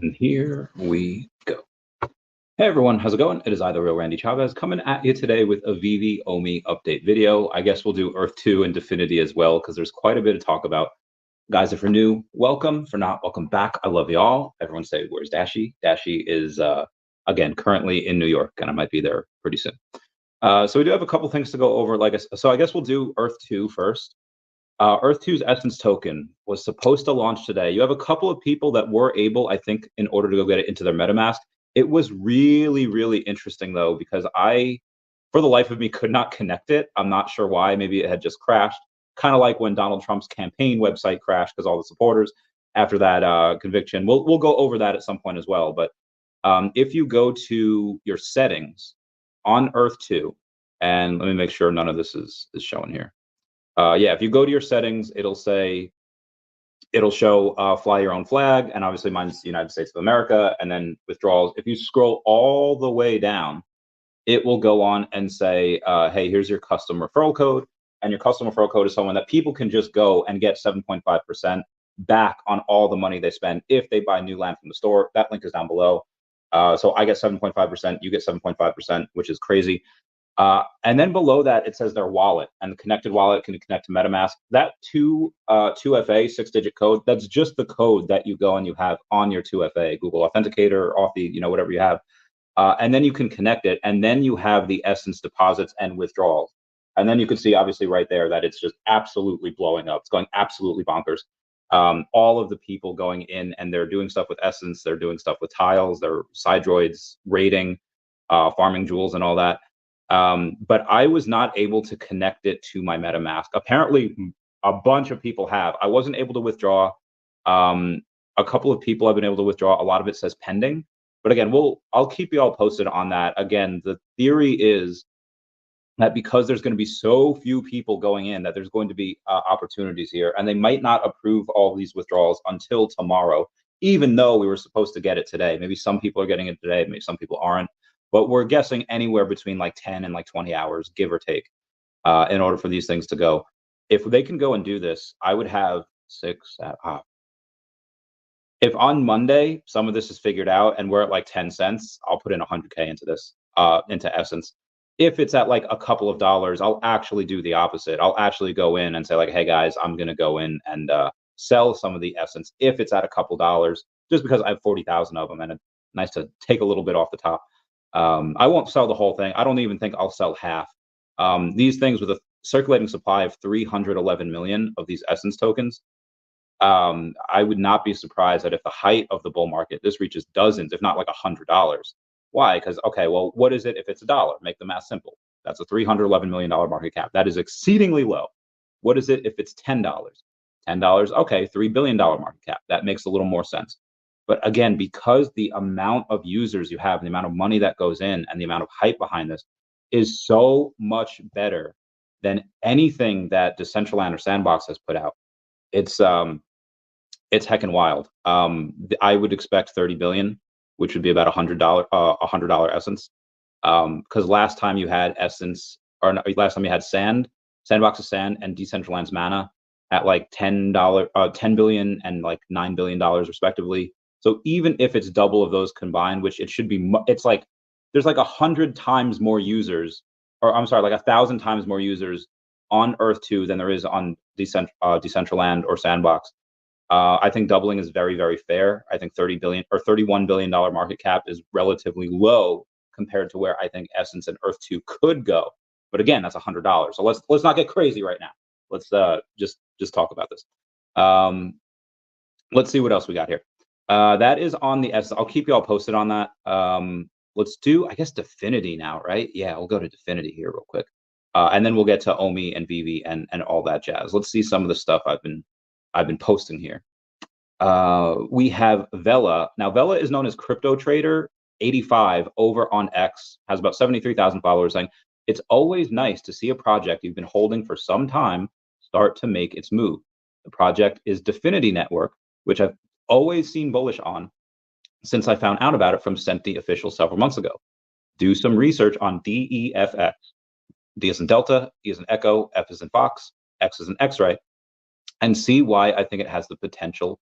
And here we go. Hey everyone, how's it going? It is I, the real Randy Chavez, coming at you today with a VeVe OMI update video. I guess we'll do Earth 2 and Definity as well, because there's quite a bit to talk about. Guys, if you're new, welcome. For not, welcome back. I love you all. Everyone say, where's Dashi? Dashi is, again, currently in New York, and I might be there pretty soon. So we do have a couple things to go over. So I guess we'll do Earth 2 first. Earth 2's Essence token was supposed to launch today. You have a couple of people that were able, I think, in order to go get it into their MetaMask. It was really, really interesting, though, because I, for the life of me, could not connect it. I'm not sure why. Maybe it had just crashed. Kind of like when Donald Trump's campaign website crashed because all the supporters after that conviction. We'll go over that at some point as well. But if you go to your settings on Earth 2, and let me make sure none of this is showing here. Yeah, if you go to your settings, it'll show fly your own flag, and obviously mine's the United States of America, and then withdrawals. If you scroll all the way down, it will go on and say, hey, here's your custom referral code, and your custom referral code is someone that people can just go and get 7.5% back on all the money they spend if they buy new land from the store. That link is down below. So I get 7.5%, you get 7.5%, which is crazy. And then below that, it says their wallet, and the connected wallet can connect to MetaMask. That 2FA 6-digit code, that's just the code that you go and you have on your 2FA, Google Authenticator, Authy, whatever you have. And then you can connect it, and then you have the Essence deposits and withdrawals. And then you can see, obviously, right there that it's just absolutely blowing up. It's going absolutely bonkers. All of the people going in, and they're doing stuff with Essence, they're doing stuff with tiles, they're side droids, raiding, farming jewels, and all that. But I was not able to connect it to my MetaMask. Apparently, a bunch of people have. I wasn't able to withdraw. A couple of people have been able to withdraw. A lot of it says pending. But again, I'll keep you all posted on that. Again, the theory is that because there's going to be so few people going in, that there's going to be opportunities here, and they might not approve all these withdrawals until tomorrow, even though we were supposed to get it today. Maybe some people are getting it today, maybe some people aren't. But we're guessing anywhere between like 10 and like 20 hours, give or take, in order for these things to go. If they can go and do this, I would have if on Monday some of this is figured out and we're at like 10 cents, I'll put in 100K into this, into Essence. If it's at like a couple of dollars, I'll actually do the opposite. I'll actually go in and say like, hey guys, I'm gonna go in and sell some of the Essence if it's at a couple dollars, just because I have 40,000 of them, and it's nice to take a little bit off the top. I won't sell the whole thing. I don't even think I'll sell half. These things with a circulating supply of 311 million of these Essence tokens, I would not be surprised that if the height of the bull market, this reaches dozens, if not like $100. Why? Because, okay, well, what is it if it's $1? Make the math simple. That's a $311 million market cap. That is exceedingly low. What is it if it's $10? $10, okay, $3 billion market cap. That makes a little more sense. But again, because the amount of users you have, the amount of money that goes in, and the amount of hype behind this is so much better than anything that Decentraland or Sandbox has put out. It's heckin' wild. I would expect 30 billion, which would be about $100 Essence. Because last time you had Essence, or no, last time you had Sandbox's Sand and Decentraland's Mana at like $10 billion and like $9 billion respectively. So even if it's double of those combined, which it should be, it's like there's like 100 times more users, or I'm sorry, like 1,000 times more users on Earth 2 than there is on Decentraland or Sandbox. I think doubling is very, very fair. I think 30 billion or $31 billion market cap is relatively low compared to where I think Essence and Earth 2 could go. But again, that's $100. So let's not get crazy right now. Let's just talk about this. Let's see what else we got here. That is on the S. I'll keep you all posted on that. Let's do, I guess, Definity now, right? Yeah, we'll go to Definity here real quick. And then we'll get to OMI and VeVe and all that jazz. Let's see some of the stuff I've been posting here. We have Vela. Now, Vela is known as Crypto Trader 85 over on X, has about 73,000 followers, saying it's always nice to see a project you've been holding for some time start to make its move. The project is Definity Network, which I've always seen bullish on since I found out about it from Senti official several months ago. Do some research on DEFX. D as in Delta, E as in Echo, F as in Fox, X as in X-ray, and see why I think it has the potential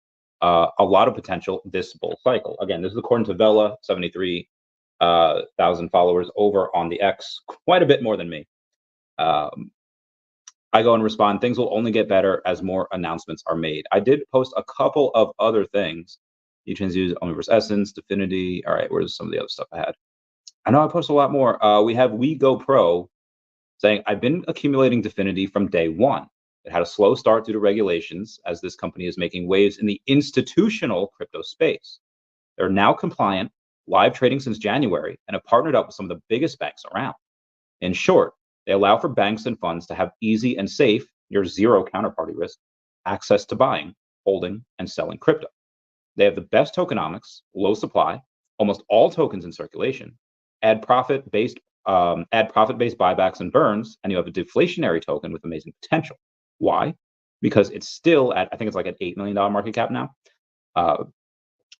a lot of potential this bull cycle. Again, this is according to Vela, 73,000 followers over on the X, quite a bit more than me. I go and respond, things will only get better as more announcements are made. I did post a couple of other things. You can use OMI versus Essence, Definity. All right, where's some of the other stuff I had? I know I post a lot more. We have We Go Pro saying, I've been accumulating Definity from day one. It had a slow start due to regulations, as this company is making waves in the institutional crypto space. They're now compliant, live trading since January, and have partnered up with some of the biggest banks around. In short, they allow for banks and funds to have easy and safe, near zero counterparty risk, access to buying, holding, and selling crypto. They have the best tokenomics, low supply, almost all tokens in circulation, add profit-based buybacks and burns, and you have a deflationary token with amazing potential. Why? Because it's still at, I think it's like an $8 million market cap now,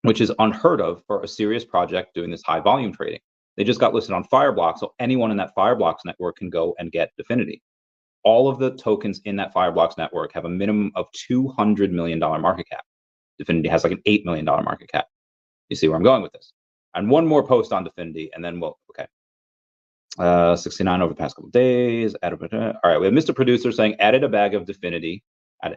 which is unheard of for a serious project doing this high volume trading. They just got listed on Fireblocks, so anyone in that Fireblocks network can go and get Definity. All of the tokens in that Fireblocks network have a minimum of $200 million market cap. Definity has like an $8 million market cap. You see where I'm going with this? And one more post on Definity, and then we'll, okay. 69 over the past couple of days. All right, we have Mr. Producer saying, added a bag of Definity at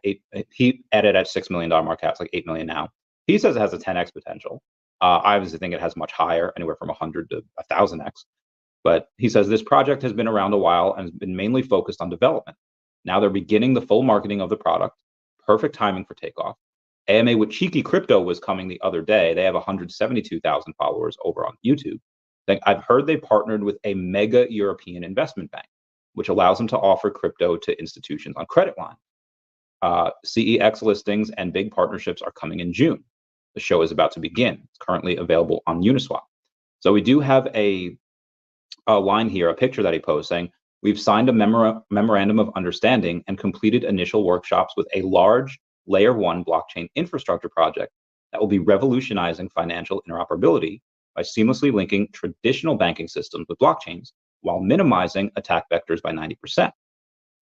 he added at $6 million market cap. It's like $8 million now. He says it has a 10x potential. I obviously think it has much higher, anywhere from 100 to 1,000x. But he says this project has been around a while and has been mainly focused on development. Now they're beginning the full marketing of the product. Perfect timing for takeoff. AMA with Cheeky Crypto was coming the other day. They have 172,000 followers over on YouTube. I've heard they partnered with a mega European investment bank, which allows them to offer crypto to institutions on credit line. CEX listings and big partnerships are coming in June. The show is about to begin. It's currently available on Uniswap. So we do have a line here, a picture that he posed saying, we've signed a memorandum of understanding and completed initial workshops with a large layer 1 blockchain infrastructure project that will be revolutionizing financial interoperability by seamlessly linking traditional banking systems with blockchains while minimizing attack vectors by 90%.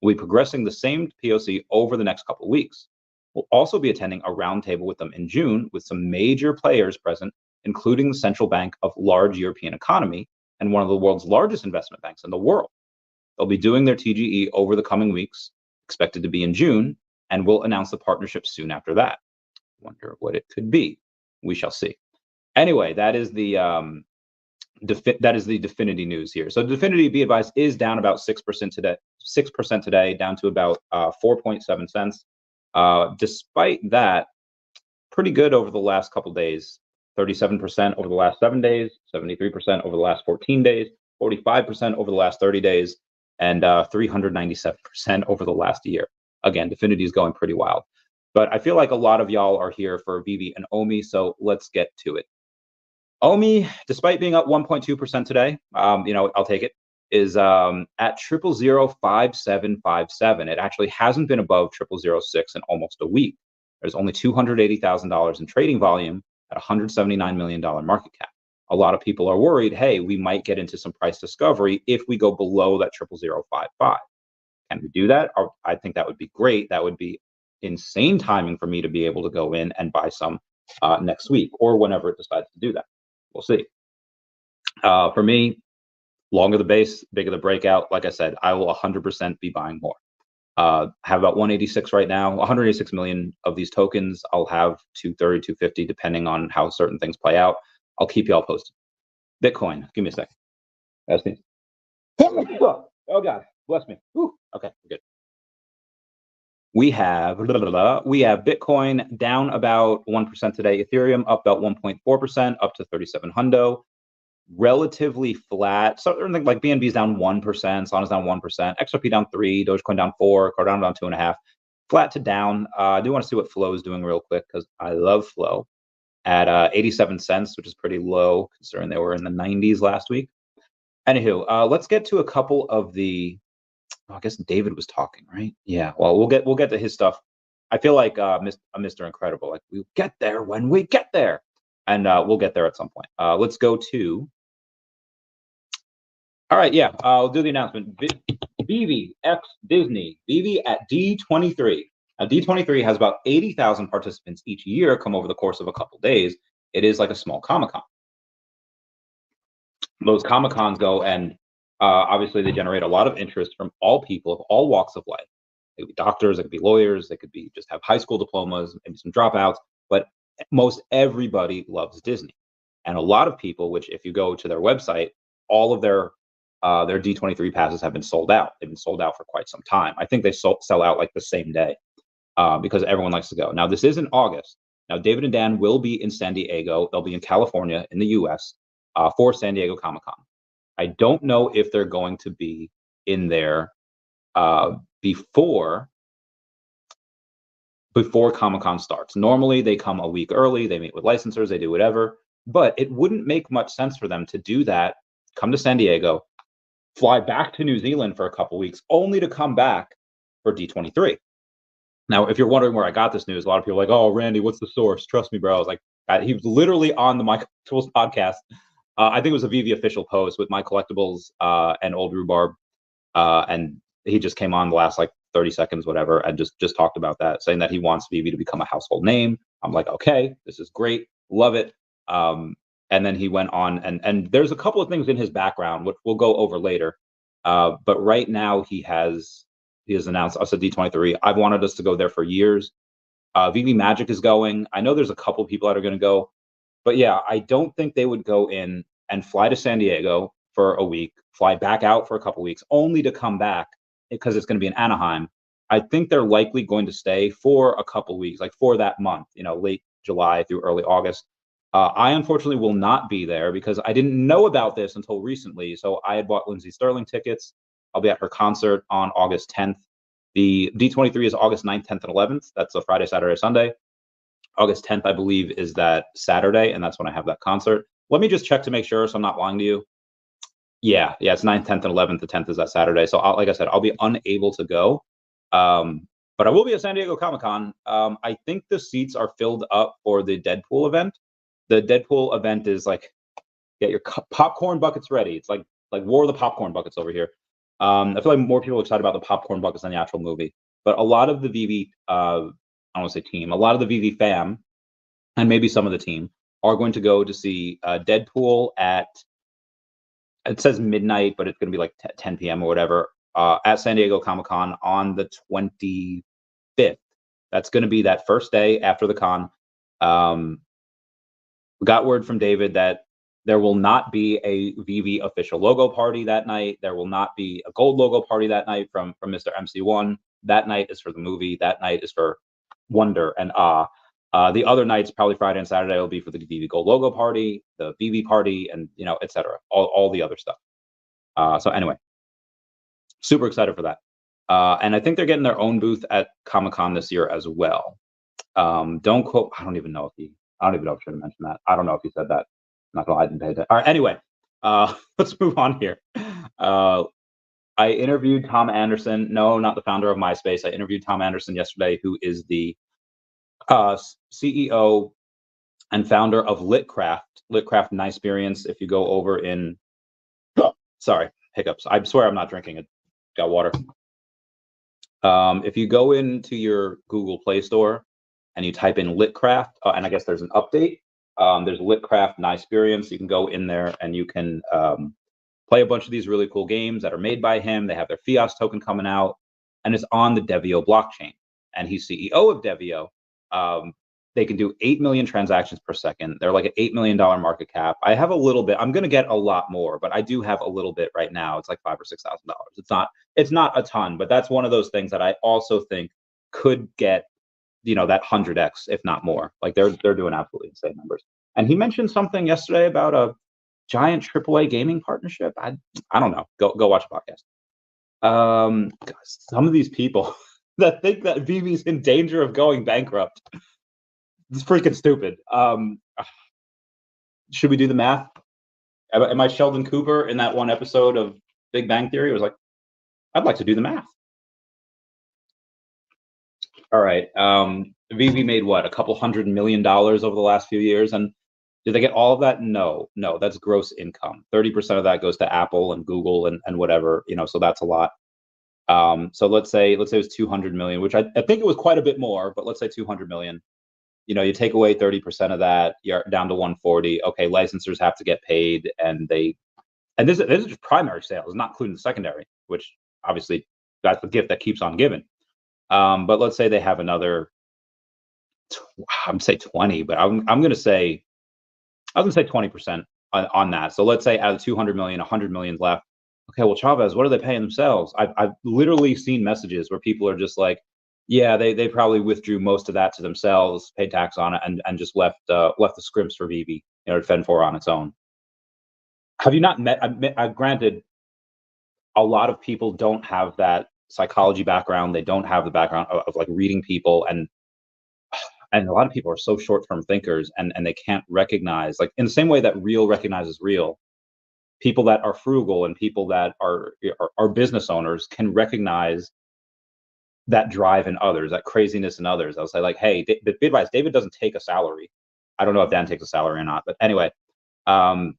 We'll be progressing the same POC over the next couple of weeks. We'll also be attending a roundtable with them in June with some major players present, including the central bank of large European economy and one of the world's largest investment banks in the world. They'll be doing their TGE over the coming weeks, expected to be in June, and we'll announce the partnership soon after that. Wonder what it could be. We shall see. Anyway, that is the Definity news here. So Definity, be advised, is down about 6% today. 6% today, down to about 4.7 cents. Despite that, pretty good over the last couple days. 37% over the last 7 days, 73% over the last 14 days, 45% over the last 30 days, and 397% over the last year. Again, Definity is going pretty wild. But I feel like a lot of y'all are here for VeVe and OMI, so let's get to it. OMI, despite being up 1.2% today, I'll take it, is at 0005757. It actually hasn't been above 0006 in almost a week. There's only $280,000 in trading volume at $179 million market cap. A lot of people are worried, hey, we might get into some price discovery if we go below that 00055. Can we do that? I think that would be great. That would be insane timing for me to be able to go in and buy some next week or whenever it decides to do that. We'll see. For me, longer the base, bigger the breakout. Like I said, I will 100% be buying more. Have about 186 right now, 186 million of these tokens. I'll have 230, 250, depending on how certain things play out. I'll keep you all posted. Bitcoin, give me a second. That's me. Oh God, bless me. Whew. Okay, good. We have Bitcoin down about 1% today. Ethereum up about 1.4%, up to 3,700. Relatively flat. Something like BNB is down 1%, Solana's down 1%, XRP down 3%, Dogecoin down 4%, Cardano down 2.5%. Flat to down. I do want to see what Flow is doing real quick because I love Flow at 87 cents, which is pretty low considering they were in the 90s last week. Anywho, let's get to a couple of the. I guess David was talking, right? Yeah. Well, we'll get to his stuff. I feel like Mr. Incredible. Like we'll get there when we get there, and we'll get there at some point. Let's go to. All right. Yeah. I'll do the announcement. VeVe X Disney. VeVe at D23. Now, D23 has about 80,000 participants each year come over the course of a couple days. It is like a small Comic-Con. Those Comic-Cons go and obviously they generate a lot of interest from all people of all walks of life. They could be doctors, they could be lawyers, they could be just have high school diplomas, maybe some dropouts, but most everybody loves Disney. And a lot of people, which if you go to their website, all of their D23 passes have been sold out. They've been sold out for quite some time. I think they sell out like the same day because everyone likes to go. Now, this is in August. Now, David and Dan will be in San Diego. They'll be in California in the US for San Diego Comic-Con. I don't know if they're going to be in there before Comic-Con starts. Normally, they come a week early. They meet with licensors. They do whatever. But it wouldn't make much sense for them to do that, come to San Diego, fly back to New Zealand for a couple weeks, only to come back for D23. Now, if you're wondering where I got this news, a lot of people are like, oh, Randy, what's the source? Trust me, bro. I was like, he was literally on the My Collectibles podcast. I think it was a VeVe official post with My Collectibles and Old Rhubarb. And he just came on the last like 30 seconds, whatever, and just talked about that, saying that he wants VeVe to become a household name. I'm like, okay, this is great. Love it. And then he went on and there's a couple of things in his background, which we'll go over later. But right now he has announced us at D23. I've wanted us to go there for years. VeVe Magic is going. I know there's a couple of people that are going to go, but yeah, I don't think they would go in and fly to San Diego for a week, fly back out for a couple of weeks, only to come back because it's going to be in Anaheim. I think they're likely going to stay for a couple of weeks, like for that month, late July through early August. I unfortunately will not be there because I didn't know about this until recently. So I had bought Lindsey Sterling tickets. I'll be at her concert on August 10th. The D23 is August 9th, 10th, and 11th. That's a Friday, Saturday, Sunday. August 10th, I believe, is that Saturday, and that's when I have that concert. Let me just check to make sure so I'm not lying to you. Yeah, it's 9th, 10th, and 11th. The 10th is that Saturday. So like I said, I'll be unable to go. But I will be at San Diego Comic-Con. I think the seats are filled up for the Deadpool event. The Deadpool event is like, get your popcorn buckets ready. It's like War of the Popcorn Buckets over here. I feel like more people are excited about the popcorn buckets than the actual movie. But a lot of the VeVe, I don't want to say team, a lot of the VeVe fam, and maybe some of the team, are going to go to see Deadpool at, it says midnight, but it's going to be like 10 p.m. or whatever, at San Diego Comic-Con on the 25th. That's going to be that first day after the con. Got word from David that there will not be a VeVe official logo party that night. There will not be a gold logo party that night from Mr. MC1. That night is for the movie. That night is for Wonder and the other nights, probably Friday and Saturday, will be for the VeVe gold logo party, the VeVe party, and etc. All the other stuff. So anyway, super excited for that. And I think they're getting their own booth at Comic-Con this year as well. Don't quote. I don't even know if I should have mentioned that. I don't know if he said that. I'm not gonna lie, I didn't pay attention. All right, anyway, let's move on here. I interviewed Tom Anderson. No, not the founder of MySpace. I interviewed Tom Anderson yesterday, who is the CEO and founder of Litcraft Niceperience. If you go over in, sorry, hiccups. I swear I'm not drinking it. Got water. If you go into your Google Play Store and you type in Litcraft, and I guess there's an update. There's Litcraft Niceperience. You can go in there and you can play a bunch of these really cool games that are made by him. They have their Feesh token coming out, and it's on the Devio blockchain. And he's CEO of Devio. They can do 8 million transactions per second. They're like an $8 million market cap. I have a little bit. I'm going to get a lot more, but I do have a little bit right now. It's like $5,000 or $6,000. It's not a ton, but that's one of those things that I also think could get, that 100x, if not more. Like they're doing absolutely insane numbers. And he mentioned something yesterday about a giant AAA gaming partnership. I don't know. Go watch a podcast. Some of these people that think that VeVe's in danger of going bankrupt. It's freaking stupid. Should we do the math? Am I Sheldon Cooper in that one episode of Big Bang Theory? It was like, I'd like to do the math. All right. VeVe made what, a couple $100 million over the last few years, and did they get all of that? No, that's gross income. 30% of that goes to Apple and Google and whatever, so that's a lot. So let's say it was 200 million, which I think it was quite a bit more, but let's say 200 million. You know, you take away 30% of that, you're down to 140. Okay, licensors have to get paid, and this is just primary sales, not including the secondary, which obviously that's the gift that keeps on giving. But let's say they have another, I'm gonna say 20, but I'm gonna say 20% on that. So let's say out of 200 million, 100 million left. Okay, well, Chavez, what are they paying themselves? I've literally seen messages where people are just like, yeah, they probably withdrew most of that to themselves, paid tax on it, and just left the scrimps for VeVe, you know, to fend for on its own. Have you not met? Granted, a lot of people don't have that psychology background. They don't have the background of like reading people, and a lot of people are so short-term thinkers, and they can't recognize, like, in the same way that real recognizes real, people that are frugal and people that are business owners can recognize that drive in others, that craziness in others. I'll say, like, hey, the advice, David doesn't take a salary. I don't know if Dan takes a salary or not, but anyway, so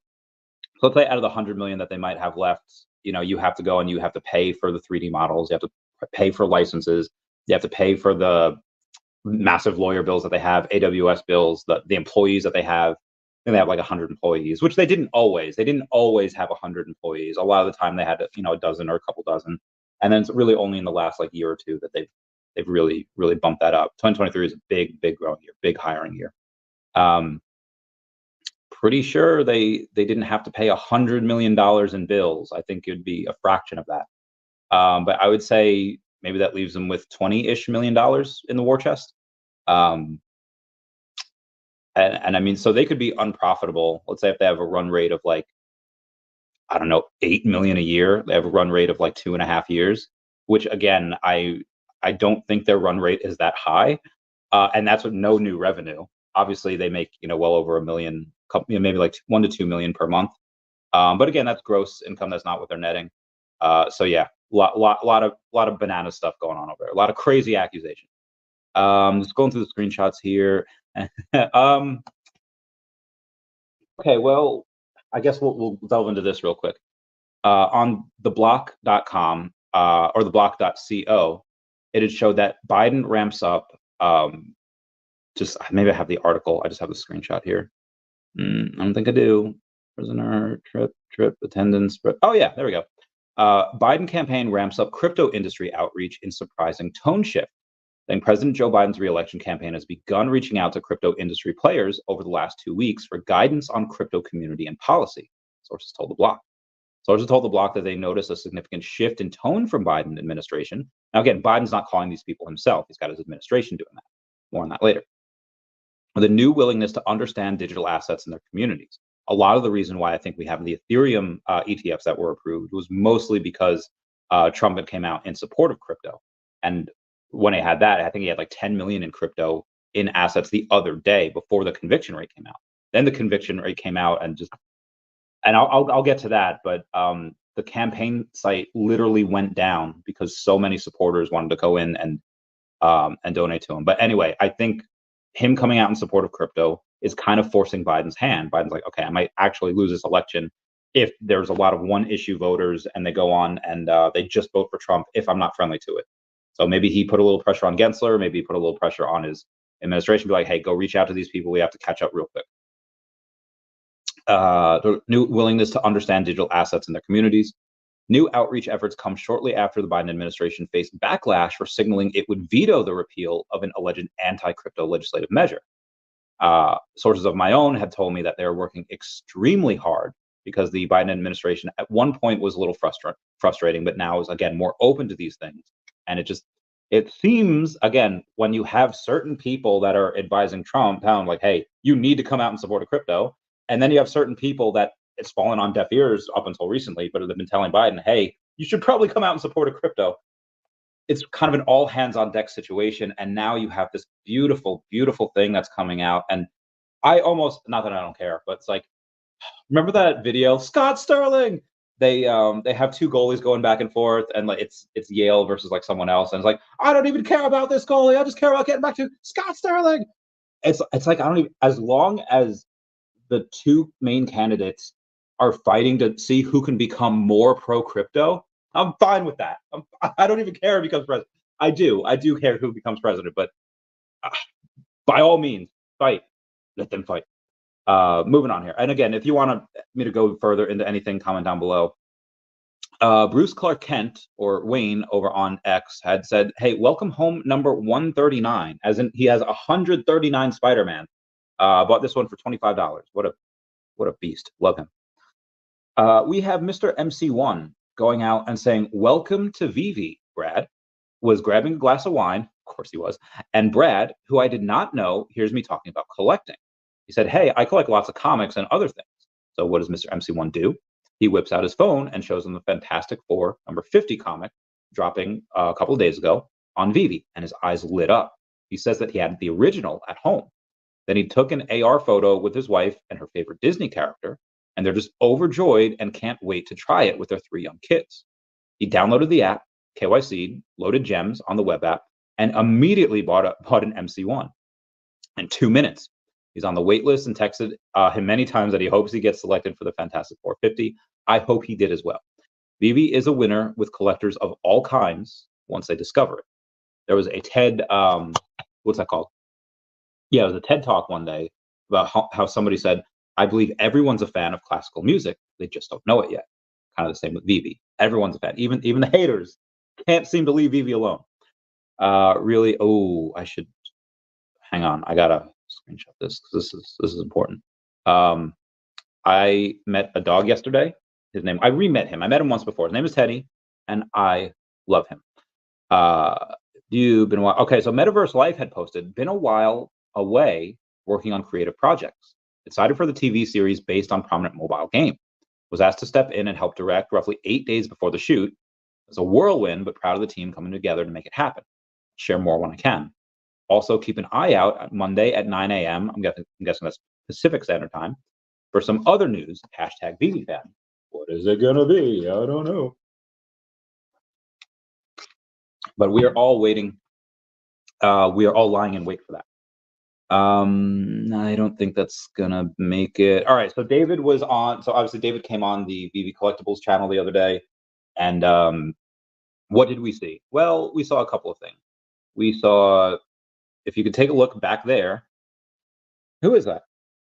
let's say out of the 100 million that they might have left, you know, you have to go and you have to pay for the 3D models, you have to pay for licenses, you have to pay for the massive lawyer bills that they have, AWS bills, the employees that they have. And they have like 100 employees, which they didn't always have 100 employees. A lot of the time they had, you know, a dozen or a couple dozen. And then it's really only in the last like year or two that they've really bumped that up. 2023 is a big growing year, big hiring year. Pretty sure they didn't have to pay $100 million in bills. I think it'd be a fraction of that. But I would say maybe that leaves them with $20-ish million in the war chest. And I mean, so they could be unprofitable. Let's say if they have a run rate of like, I don't know, 8 million a year, they have a run rate of like 2.5 years, which again, I don't think their run rate is that high. And that's with no new revenue. Obviously they make, you know, well over $1 million, you know, maybe like 1 to 2 million per month. But again, that's gross income. That's not what they're netting. So yeah, lot of banana stuff going on over there. A lot of crazy accusations. Just going through the screenshots here. Okay, well, I guess we'll delve into this real quick. On theblock.com or theblock.co, it had showed that Biden ramps up. Just maybe I have the article. I just have the screenshot here. I don't think I do. Prisoner trip attendance. But oh yeah, there we go. Biden campaign ramps up crypto industry outreach in surprising tone shift. Then President Joe Biden's re-election campaign has begun reaching out to crypto industry players over the last 2 weeks for guidance on crypto community and policy, sources told the Block. Sources told the Block that they noticed a significant shift in tone from Biden administration. Now, again, Biden's not calling these people himself. He's got his administration doing that. More on that later. The new willingness to understand digital assets in their communities. A lot of the reason why I think we have the Ethereum ETFs that were approved was mostly because Trump had came out in support of crypto. And when he had that, I think he had like 10 million in crypto in assets the other day before the conviction rate came out. Then the conviction rate came out and I'll get to that, but the campaign site literally went down because so many supporters wanted to go in and donate to him. But anyway, I think him coming out in support of crypto is kind of forcing Biden's hand. Biden's like, okay, I might actually lose this election if there's a lot of one issue voters and they go on and they just vote for Trump if I'm not friendly to it. So maybe he put a little pressure on Gensler, maybe he put a little pressure on his administration, be like, hey, go reach out to these people. We have to catch up real quick. The new willingness to understand digital assets in their communities. New outreach efforts come shortly after the Biden administration faced backlash for signaling it would veto the repeal of an alleged anti-crypto legislative measure. Sources of my own have told me that they're working extremely hard because the Biden administration at one point was a little frustrating, but now is, again, more open to these things. And it seems, again, when you have certain people that are advising Trump, like, hey, you need to come out and support a crypto. And then you have certain people that it's fallen on deaf ears up until recently, but have been telling Biden, hey, you should probably come out and support a crypto. It's kind of an all hands on deck situation. And now you have this beautiful, beautiful thing that's coming out. And I almost, not that I don't care, but it's like, remember that video, Scott Sterling? They have two goalies going back and forth, and like it's Yale versus like someone else, and it's like, I don't even care about this goalie. I just care about getting back to Scott Sterling. It's like, I don't even, as long as the two main candidates are fighting to see who can become more pro crypto, I'm fine with that. I don't even care who becomes president. I do care who becomes president, but uh, by all means, fight. Let them fight. Moving on here. And again, if you want me to go further into anything, comment down below. Bruce Clark Kent, or Wayne, over on X had said, "Hey, welcome home number 139." As in, he has 139 Spider-Man. Bought this one for $25. What a beast. Love him. We have Mr. MC1 going out and saying, "Welcome to VeVe, Brad." Was grabbing a glass of wine, of course he was, and Brad, who I did not know, hears me talking about collecting. He said, "Hey, I collect lots of comics and other things." So what does Mr. MC1 do? He whips out his phone and shows him the Fantastic Four number 50 comic dropping a couple of days ago on VeVe, and his eyes lit up. He says that he had the original at home. Then he took an AR photo with his wife and her favorite Disney character, and they're just overjoyed and can't wait to try it with their 3 young kids. He downloaded the app, KYC'd, loaded gems on the web app, and immediately bought an MC1. In 2 minutes, he's on the wait list and texted him many times that he hopes he gets selected for the Fantastic 450. I hope he did as well. VeVe is a winner with collectors of all kinds once they discover it. There was a TED, what's that called? Yeah, it was a TED Talk one day about how somebody said, "I believe everyone's a fan of classical music. They just don't know it yet." Kind of the same with VeVe. Everyone's a fan. Even the haters can't seem to leave VeVe alone. Really, I should hang on. I gotta screenshot this because this is important. I met a dog yesterday. His name, I re-met him. I met him once before. His name is Teddy, and I love him. You've been okay. So Metaverse Life had posted, "Been a while away working on creative projects. Excited for the TV series based on prominent mobile game. Was asked to step in and help direct roughly 8 days before the shoot. It's a whirlwind, but proud of the team coming together to make it happen. Share more when I can. Also, keep an eye out on Monday at 9 a.m. I'm guessing that's Pacific Standard Time for some other news. Hashtag VeVeFan." What is it gonna be? I don't know. But we are all waiting. We are all lying in wait for that. I don't think that's gonna make it. All right. So David was on. So obviously David came on the VeVe Collectibles channel the other day, and what did we see? Well, we saw a couple of things. We saw, if you could take a look back there, who is that?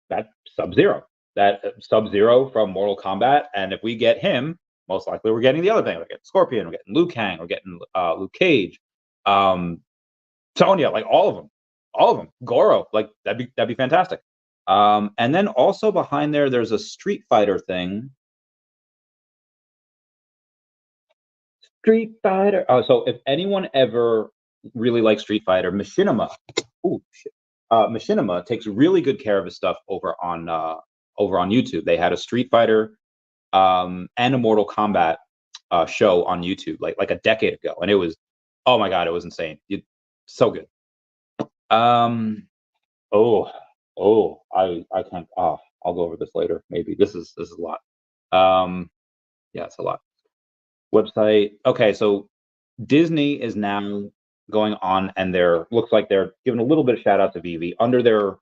That Sub-Zero. That Sub-Zero from Mortal Kombat. And if we get him, most likely we're getting the other thing. We're getting Scorpion, we're getting Liu Kang, we're getting Luke Cage, Sonya, like all of them. Goro, like that'd be fantastic. And then also behind there's a Street Fighter thing. Street Fighter. Oh, so if anyone ever really likes Street Fighter, Machinima. Oh shit. Machinima takes really good care of his stuff over on YouTube. They had a Street Fighter and a Mortal Kombat show on YouTube like a decade ago, and it was, oh my god, it was insane. So good. I can't. I'll go over this later. Maybe this is a lot. Yeah, it's a lot. Website. Okay, so Disney is now going on, and looks like they're giving a little bit of shout out to VeVe under their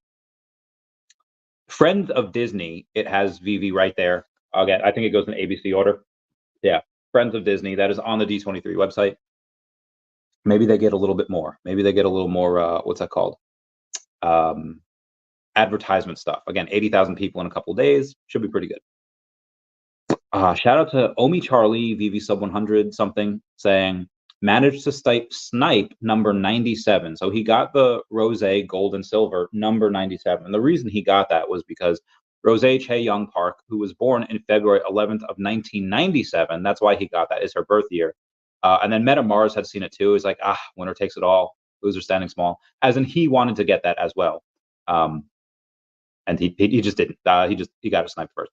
Friends of Disney. It has VeVe right there. Again, I think it goes in ABC order. Yeah, Friends of Disney. That is on the D23 website. Maybe they get a little bit more. Maybe they get a little more. What's that called? Advertisement stuff. Again, 80,000 people in a couple of days. Should be pretty good. Shout out to OMI Charlie, VeVe Sub 100 something, saying, "Managed to snipe number 97. So he got the Rose Gold and Silver number 97. And the reason he got that was because Rose Chae Young Park, who was born in February 11th of 1997, that's why he got that, is her birth year. And then Meta Mars had seen it too. He's like, winner takes it all. Loser standing small. As in, he wanted to get that as well. And he just didn't. He got it sniped first.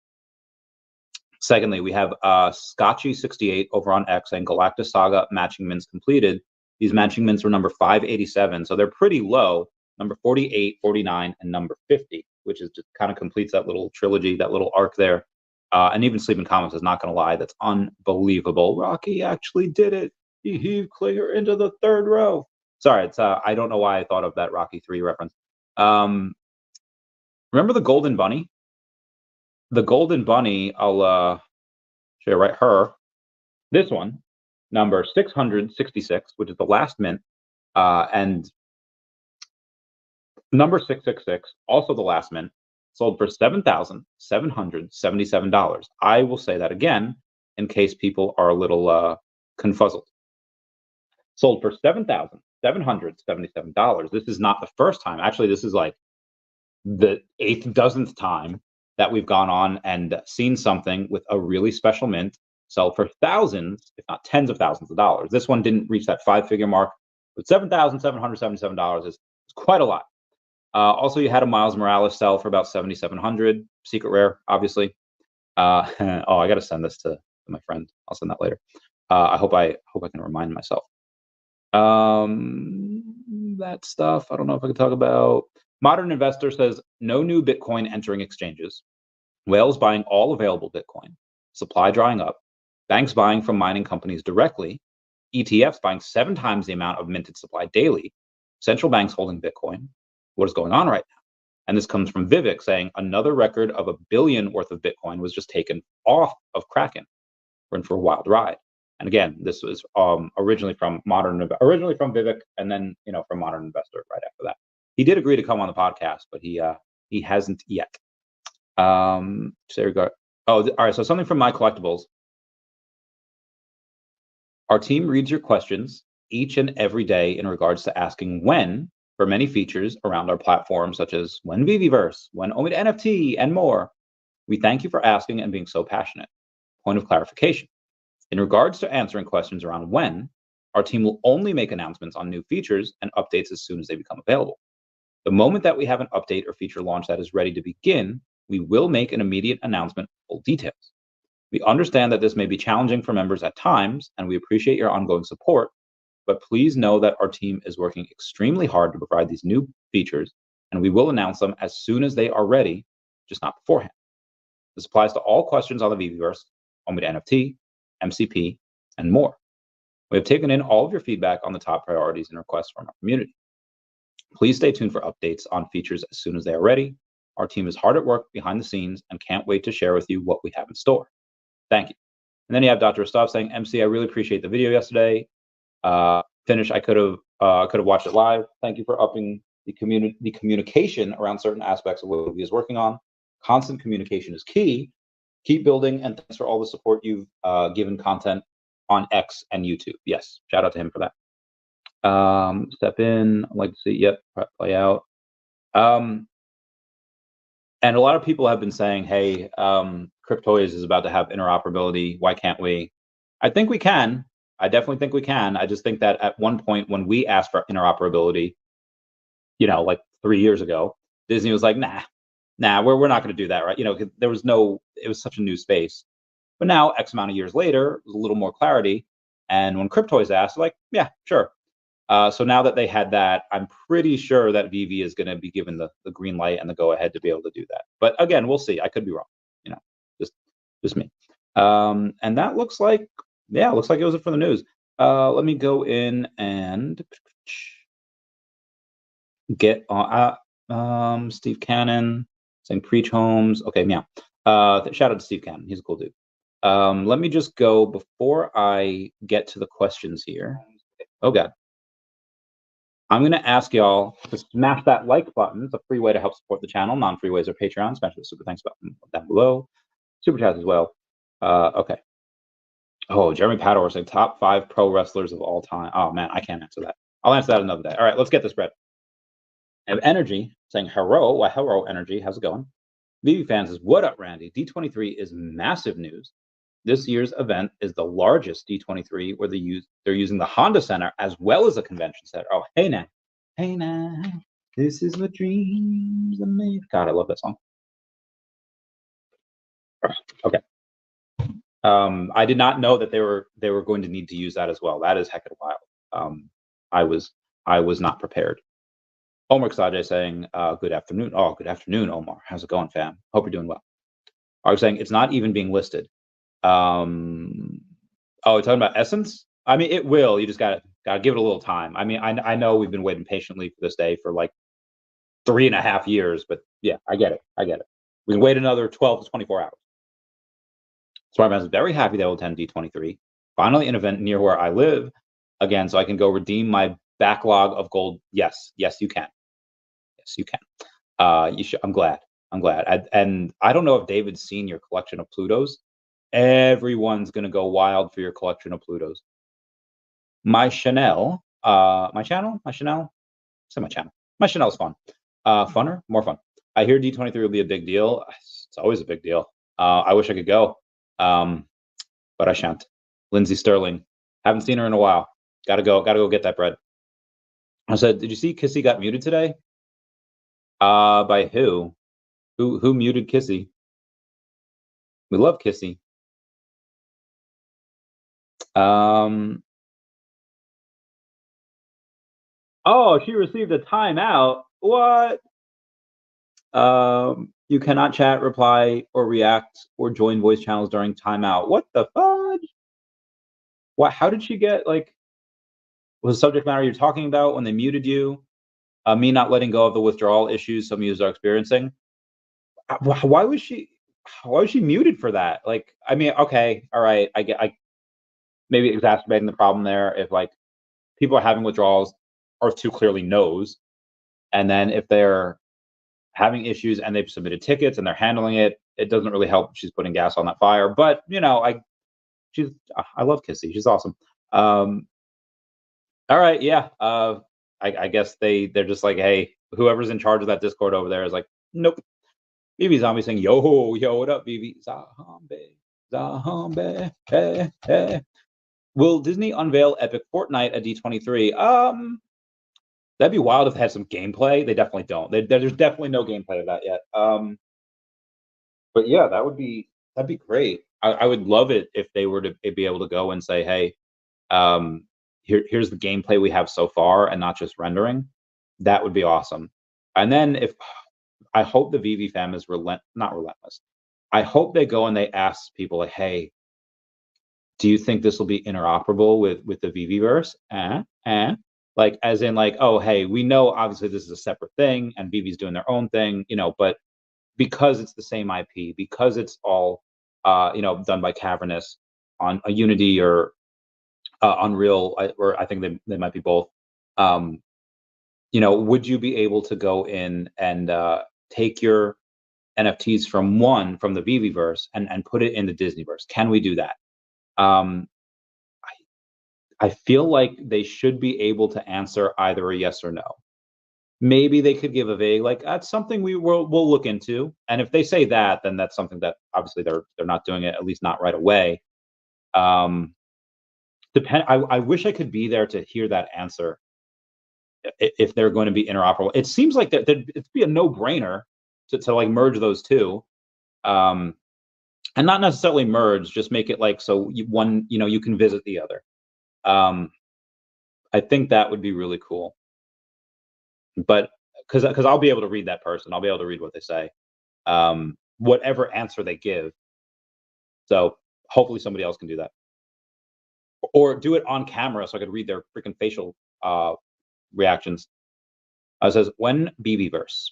Secondly, we have Scotchy68 over on X saying Galactus Saga matching mints completed. These matching mints were number 587, so they're pretty low. Number 48, 49, and number 50, which is just kind of completes that little trilogy, that little arc there. And even Sleeping Comics is not going to lie. That's unbelievable. Rocky actually did it. He heaved Klinger into the third row. Sorry, it's I don't know why I thought of that Rocky 3 reference. Remember the Golden Bunny? The Golden Bunny, I'll show you right her. This one, number 666, which is the last mint, and number 666, also the last mint, sold for $7,777. I will say that again in case people are a little confuzzled. Sold for $7,777. This is not the first time. Actually, this is like the 8th, dozenth time that we've gone on and seen something with a really special mint sell for thousands, if not tens of thousands of dollars. This one didn't reach that 5-figure mark, but $7,777 is quite a lot. Also, you had a Miles Morales sell for about 7,700, secret rare, obviously. Oh, I got to send this to my friend. I'll send that later. I hope I can remind myself. That stuff. I don't know if I can talk about. Modern Investor says no new Bitcoin entering exchanges. Whales buying all available Bitcoin. Supply drying up. Banks buying from mining companies directly. ETFs buying 7 times the amount of minted supply daily. Central banks holding Bitcoin. What is going on right now? And this comes from VeVe saying another record of $1 billion worth of Bitcoin was just taken off of Kraken. We're in for a wild ride. And again, this was originally from VeVe, and then from Modern Investor right after that. He did agree to come on the podcast, but he hasn't yet. All right. So something from My Collectibles. Our team reads your questions each and every day in regards to asking when for many features around our platform, such as when VeVeverse, when OMI NFT, and more. We thank you for asking and being so passionate. Point of clarification. In regards to answering questions around when, our team will only make announcements on new features and updates as soon as they become available. The moment that we have an update or feature launch that is ready to begin, we will make an immediate announcement with full details. We understand that this may be challenging for members at times, and we appreciate your ongoing support, but please know that our team is working extremely hard to provide these new features, and we will announce them as soon as they are ready, just not beforehand. This applies to all questions on the VeVeverse, OMI NFT, MCP, and more. We have taken in all of your feedback on the top priorities and requests from our community. Please stay tuned for updates on features as soon as they are ready. Our team is hard at work behind the scenes and can't wait to share with you what we have in store. Thank you. And then you have Dr. Rostov saying, MC, I really appreciate the video yesterday. Finish, I could have watched it live. Thank you for upping the communication around certain aspects of what he is working on. Constant communication is key. Keep building, and thanks for all the support you've given content on X and YouTube. Yes, shout out to him for that. Step in. I'd like to see. Yep, play out. And a lot of people have been saying, "Hey, Cryptoys is about to have interoperability. Why can't we?" I think we can. I definitely think we can. I just think that at one point when we asked for interoperability, like 3 years ago, Disney was like, "Nah, we're not going to do that, right?" It was such a new space. But now, X amount of years later, there's a little more clarity. And when Cryptoys asked, like, yeah, sure. So now that they had that, I'm pretty sure that VeVe is going to be given the green light and the go ahead to be able to do that. But again, we'll see. I could be wrong. Just me. And that looks like it was it for the news. Let me go in and get on Steve Cannon saying preach homes. Okay, yeah. Shout out to Steve Cannon. He's a cool dude. Let me just go before I get to the questions here. Oh God. I'm going to ask y'all to smash that like button. It's a free way to help support the channel. Non-free ways are Patreon. Smash the super thanks button down below. Super chats as well. Okay. Oh, Jeremy Pador saying top 5 pro wrestlers of all time. Oh man, I can't answer that. I'll answer that another day. All right, let's get this spread. I have Energy saying hello Energy. How's it going? VeVe fans says, what up, Randy? D23 is massive news. This year's event is the largest D23 where they're using the Honda Center as well as a convention center. Oh, hey now, this is what dreams are made. God, I love that song. Okay. I did not know that they were going to need to use that as well. That is heck of a while. I was not prepared. Omar Sajay saying, good afternoon. Oh, good afternoon, Omar. How's it going, fam? Hope you're doing well. I was saying it's not even being listed. Oh, you're talking about Essence? I mean, it will. You just gotta give it a little time. I mean, I know we've been waiting patiently for this day for like 3.5 years, but yeah, I get it. We can wait another 12 to 24 hours. Smart Man is very happy they will attend D23. Finally, an event near where I live again, so I can go redeem my backlog of gold. Yes, yes, you can. Yes, you can. You should. I'm glad. I'm glad. And I don't know if David's seen your collection of Plutos. Everyone's gonna go wild for your collection of Plutos. My Chanel, my channel, my Chanel. Say my channel. My Chanel's fun. Funner, more fun. I hear D23 will be a big deal. It's always a big deal. I wish I could go, but I shan't. Lindsay Sterling, haven't seen her in a while. Gotta go get that bread. I said, did you see Kissy got muted today? By who? Who muted Kissy? We love Kissy. Oh, she received a timeout. What? You cannot chat, reply, or react, or join voice channels during timeout. What the fudge? What? How did she get, like, was the subject matter you're talking about when they muted you? Me not letting go of the withdrawal issues some users are experiencing. Why was she? Why was she muted for that? Like, I mean, okay, all right, I get, maybe exacerbating the problem there if like people are having withdrawals or too clearly knows, and then if they're having issues and they've submitted tickets and they're handling it, it doesn't really help. She's putting gas on that fire. But you know, I love Kissy. She's awesome. All right, yeah. I guess they're just like, hey, whoever's in charge of that Discord over there is like, nope. VeVe Zombie saying, yo, what up, VeVe? Zombie, hey. Will Disney unveil Epic Fortnite at D23? That'd be wild if they had some gameplay. They definitely don't. There's definitely no gameplay of that yet. But yeah, that'd be great. I would love it if they were to be able to go and say, hey, here's the gameplay we have so far, and not just rendering. That would be awesome. And then if I hope the VeVe fam is not relentless. I hope they go and they ask people like, hey, do you think this will be interoperable with the VeVeverse? Like, as in like, oh, hey, we know obviously this is a separate thing and VeVe's doing their own thing, you know, but because it's the same IP, because it's all you know, done by Cavernous on a Unity or Unreal, or I think they might be both. You know, would you be able to go in and take your NFTs from the VeVeverse and put it in the Disneyverse? Can we do that? I feel like they should be able to answer either a yes or no. Maybe they could give a vague, like, that's something we'll look into. And if they say that, then that's something that obviously they're not doing it, at least not right away. I wish I could be there to hear that answer. If they're going to be interoperable, it seems like it'd be a no-brainer to like merge those two, and not necessarily merge, just make it like so one, you know, you can visit the other. I think that would be really cool. But because I'll be able to read that person, I'll be able to read what they say, whatever answer they give. So hopefully somebody else can do that, or do it on camera so I could read their freaking facial reactions. It says, when VeVeverse?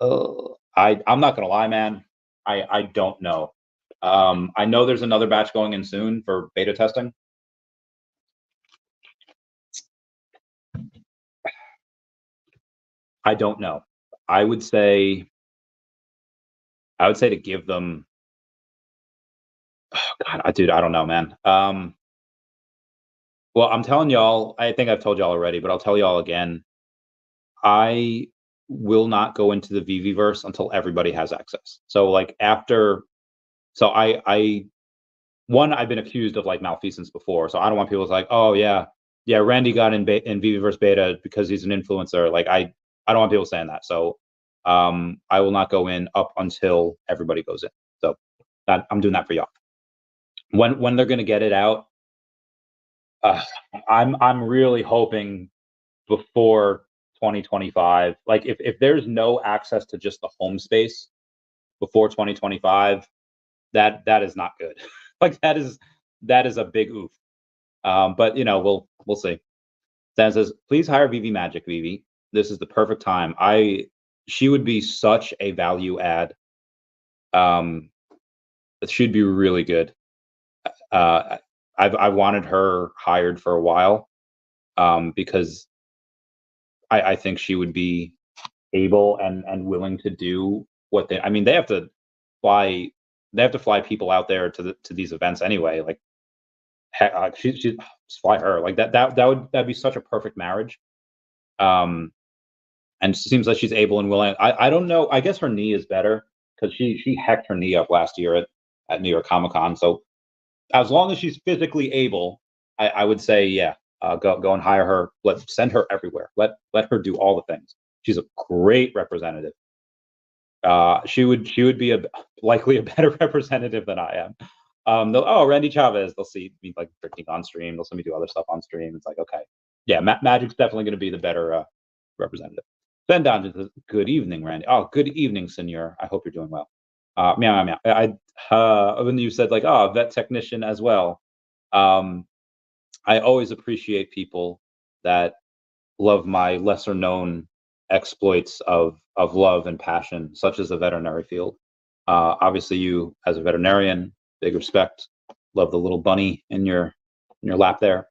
I'm not gonna lie, man. I don't know. I know there's another batch going in soon for beta testing. I don't know. I would say to give them. Oh God, dude, I don't know, man. Well, I'm telling y'all. I think I've told y'all already, but I'll tell y'all again. I will not go into the VeVeverse until everybody has access. So like after, so I've been accused of like malfeasance before, so I don't want people to like, oh yeah, Randy got in VeVeverse beta because he's an influencer. Like I don't want people saying that. So I will not go in up until everybody goes in. So I'm doing that for y'all. When they're gonna get it out, I'm really hoping before 2025. Like if there's no access to just the home space before 2025, that is not good. Like that is a big oof. But you know, we'll see. Dan says, please hire VeVe Magic, VeVe. This is the perfect time. She would be such a value add. It should be really good. I wanted her hired for a while, because I think she would be able and willing to do what they. I mean, fly they have to fly people out there to these events anyway. Like, heck, she just fly her like that'd be such a perfect marriage. Um, and it seems like she's able and willing. I don't know. I guess her knee is better because she hecked her knee up last year at New York Comic Con. So as long as she's physically able, I would say, yeah, go and hire her. Send her everywhere. Let her do all the things. She's a great representative. She would be likely a better representative than I am. Oh, Randy Chavez. They'll see me like drinking on stream. They'll see me do other stuff on stream. It's like, okay, yeah, Magic's definitely going to be the better representative. Ben Donjon says, "Good evening, Randy." Oh, good evening, Senor. I hope you're doing well. Meow meow meow. When you said like, oh, vet technician as well. I always appreciate people that love my lesser known exploits of love and passion, such as the veterinary field. Obviously, you as a veterinarian, big respect. Love the little bunny in your lap there.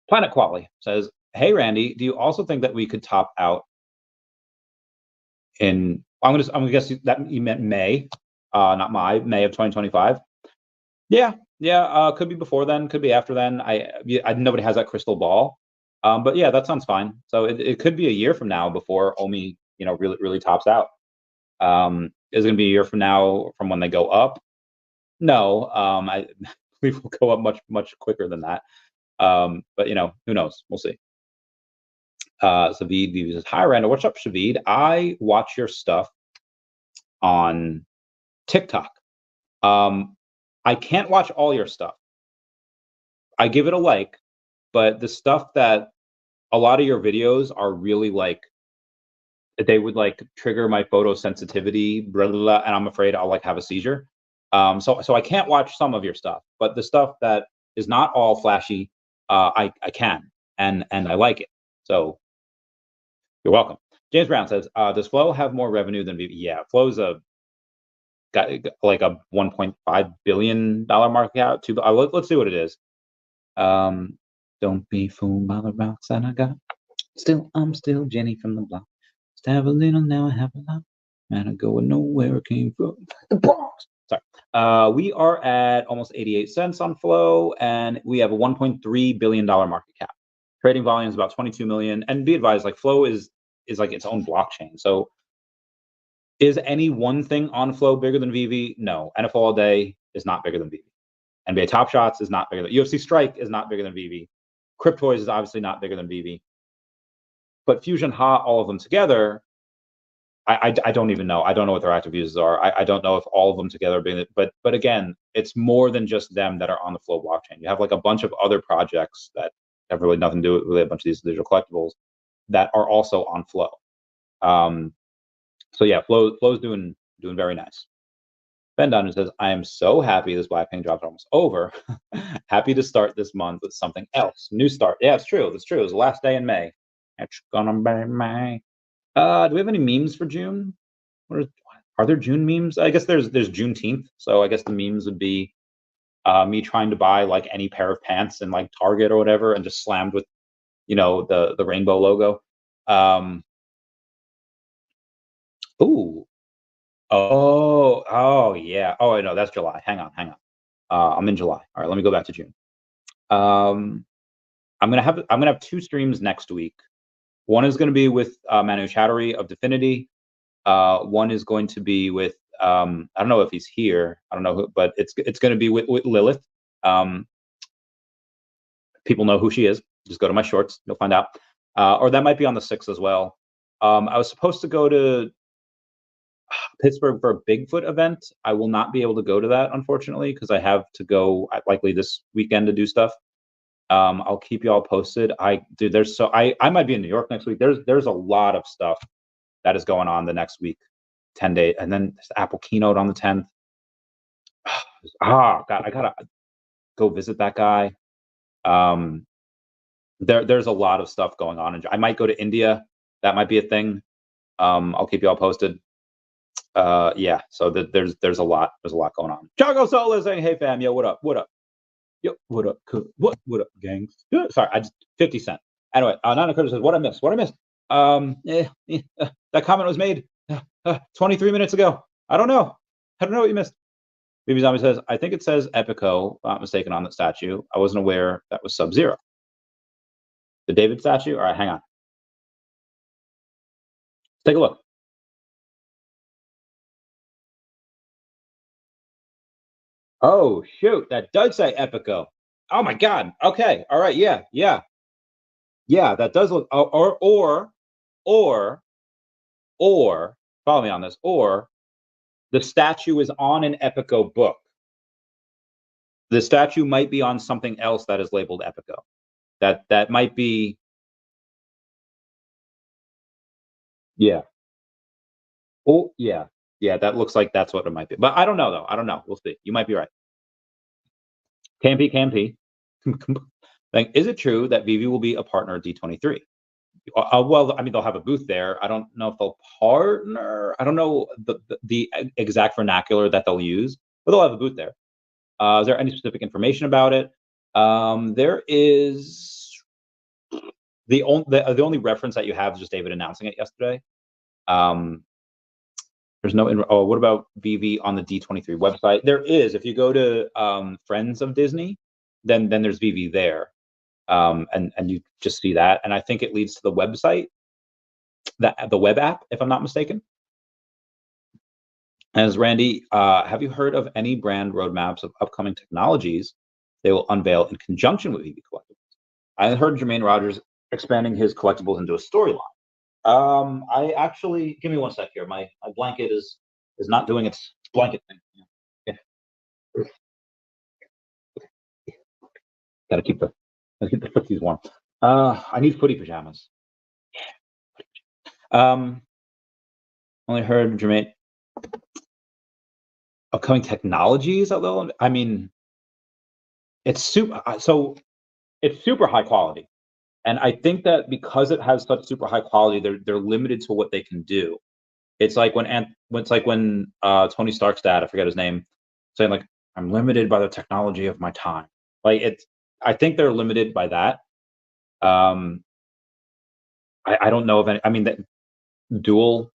Planet Quali says, "Hey Randy, do you also think that we could top out in?" I'm gonna guess that you meant May, not May of 2025. Yeah, could be before then, could be after then. Nobody has that crystal ball, but yeah, that sounds fine. So it could be a year from now before OMI, really tops out. Is it going to be a year from now from when they go up? No, I believe will go up much quicker than that. But who knows? We'll see. Shavid says, "Hi Randall, what's up, Shavid? I watch your stuff on TikTok. I can't watch all your stuff. I give it a like, but the stuff that a lot of your videos are really like, they would like trigger my photosensitivity, blah, blah, blah, and I'm afraid I'll like have a seizure. So I can't watch some of your stuff, but the stuff that is not all flashy, I can, and I like it. So you're welcome." James Brown says, "Does Flow have more revenue than VeVe?" Yeah, Flow's got like a $1.5 billion market cap. Let's see what it is. Don't be fooled by the rocks that I got. I'm still Jenny from the block. Just have a little, now I have a lot. And I go nowhere it came from. The Bronx. Sorry. We are at almost 88 cents on Flow, and we have a $1.3 billion market cap. Trading volume is about 22 million. And be advised, like Flow is like its own blockchain. So is any one thing on Flow bigger than VeVe? No. NFL All Day is not bigger than VeVe. NBA Top Shots is not bigger than UFC Strike is not bigger than VeVe. Cryptoids is obviously not bigger than VeVe. But Fusion Ha, all of them together, I don't even know. I don't know what their active users are. I don't know if all of them together are being, but again, it's more than just them that are on the Flow blockchain. You have like a bunch of other projects that have really nothing to do with really a bunch of these digital collectibles that are also on Flow. So yeah, Flow's doing very nice. Ben Dunn says, "I am so happy this Blackpink drop is almost over. Happy to start this month with something else. New start." Yeah, it's true. It's true. It was the last day in May. It's gonna be May. Do we have any memes for June? Are there June memes? I guess there's Juneteenth. So I guess the memes would be me trying to buy like any pair of pants in like Target or whatever and just slammed with, the rainbow logo. Ooh. Oh, yeah. Oh, I know, that's July. Hang on. I'm in July. All right, let me go back to June. I'm gonna have two streams next week. One is gonna be with Manu Chowdhury of Definity. One is going to be with I don't know if he's here. I don't know who, but it's gonna be with Lilith. People know who she is. Just go to my shorts, you'll find out. Or that might be on the 6th as well. I was supposed to go to Pittsburgh for a Bigfoot event. I will not be able to go to that, unfortunately, because I have to go likely this weekend to do stuff. I'll keep you all posted. I might be in New York next week. There's a lot of stuff that is going on the next week, 10 days, and then there's the Apple keynote on the 10th. God, I gotta go visit that guy. There's a lot of stuff going on, and I might go to India. That might be a thing. I'll keep you all posted. Yeah, so there's a lot going on. Chago Soul is saying, "Hey fam, yo, what up? Yo, what up? What up, gangs? Sorry, I just 50 Cent. Anyway, Nana Carter says, "What I missed? What I missed? That comment was made 23 minutes ago. I don't know. I don't know what you missed." BB Zombie says, "I think it says Epico, not mistaken, on the statue. I wasn't aware that was Sub-Zero. The David statue? All right, hang on. Take a look. Oh, shoot. That does say Epico. Oh, my God. Okay. All right. Yeah. Yeah. Yeah. That does look, or, follow me on this, or the statue is on an Epico book. The statue might be on something else that is labeled Epico. That might be, yeah. Oh, yeah. Yeah, that looks like that's what it might be. But I don't know, though. I don't know. We'll see. You might be right. Campy. Like, is it true that VeVe will be a partner at D23? Well, I mean, they'll have a booth there. I don't know if they'll partner. I don't know the exact vernacular that they'll use, but they'll have a booth there. Is there any specific information about it? There is the only reference that you have is just David announcing it yesterday. There's no. What about VeVe on the D23 website? There is. If you go to Friends of Disney, then there's VeVe there, and you just see that. And I think it leads to the website, the web app, if I'm not mistaken. As Randy, have you heard of any brand roadmaps of upcoming technologies they will unveil in conjunction with VeVe Collectibles? I heard Jermaine Rogers expanding his collectibles into a storyline. I actually, give me one sec here. My blanket is not doing its blanket thing. Yeah. Gotta keep the footies warm. I need footy pajamas. Only heard Jermaine upcoming technologies. Although I mean, it's super. So it's super high quality. And I think that because it has such super high quality, they're limited to what they can do. It's like when Tony Stark's dad, I forget his name, saying like, "I'm limited by the technology of my time." Like I think they're limited by that. I don't know of any. I mean, that dual,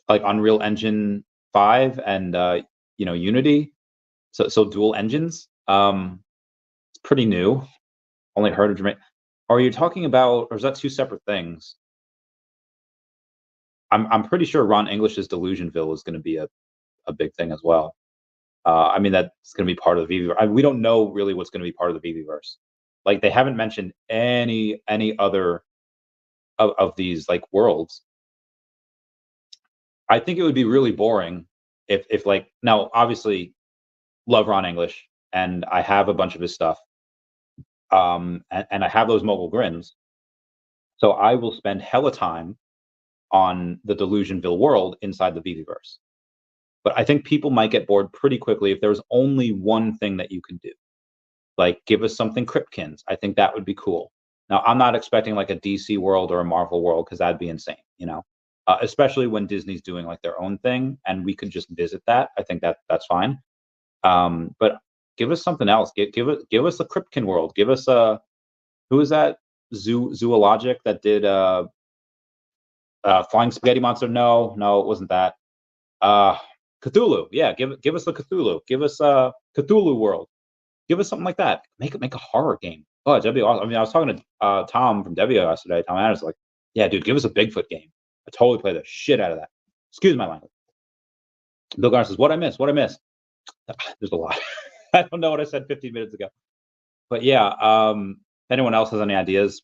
like Unreal Engine 5 and Unity, so dual engines. It's pretty new. Only heard of Jermaine. Are you talking about, or is that two separate things? I'm pretty sure Ron English's Delusionville is going to be a big thing as well. I mean, that's going to be part of the VeVe. We don't know really what's going to be part of the VeVe-verse. Like they haven't mentioned any other of these like worlds. I think it would be really boring if like, now obviously love Ron English and I have a bunch of his stuff. And I have those mobile grins. So I will spend hella time on the Delusionville world inside the VeVe-verse. But I think people might get bored pretty quickly if there's only one thing that you can do. Like, give us something Cryptkins. I think that would be cool. Now, I'm not expecting like a DC world or a Marvel world because that'd be insane, especially when Disney's doing like their own thing and we could just visit that. I think that's fine. But give us something else. Give us a Cryptkin world. Give us who is that? Zoologic that did Flying Spaghetti Monster? No, it wasn't that. Cthulhu. Yeah, give us the Cthulhu. Give us a Cthulhu world. Give us something like that. Make a horror game. Oh, that'd be awesome. I mean, I was talking to Tom from Devio yesterday. Tom Anderson, like, yeah, dude, give us a Bigfoot game. I totally play the shit out of that. Excuse my language. Bill Garner says, "What I missed? There's a lot. I don't know what I said 15 minutes ago. But yeah, if anyone else has any ideas, if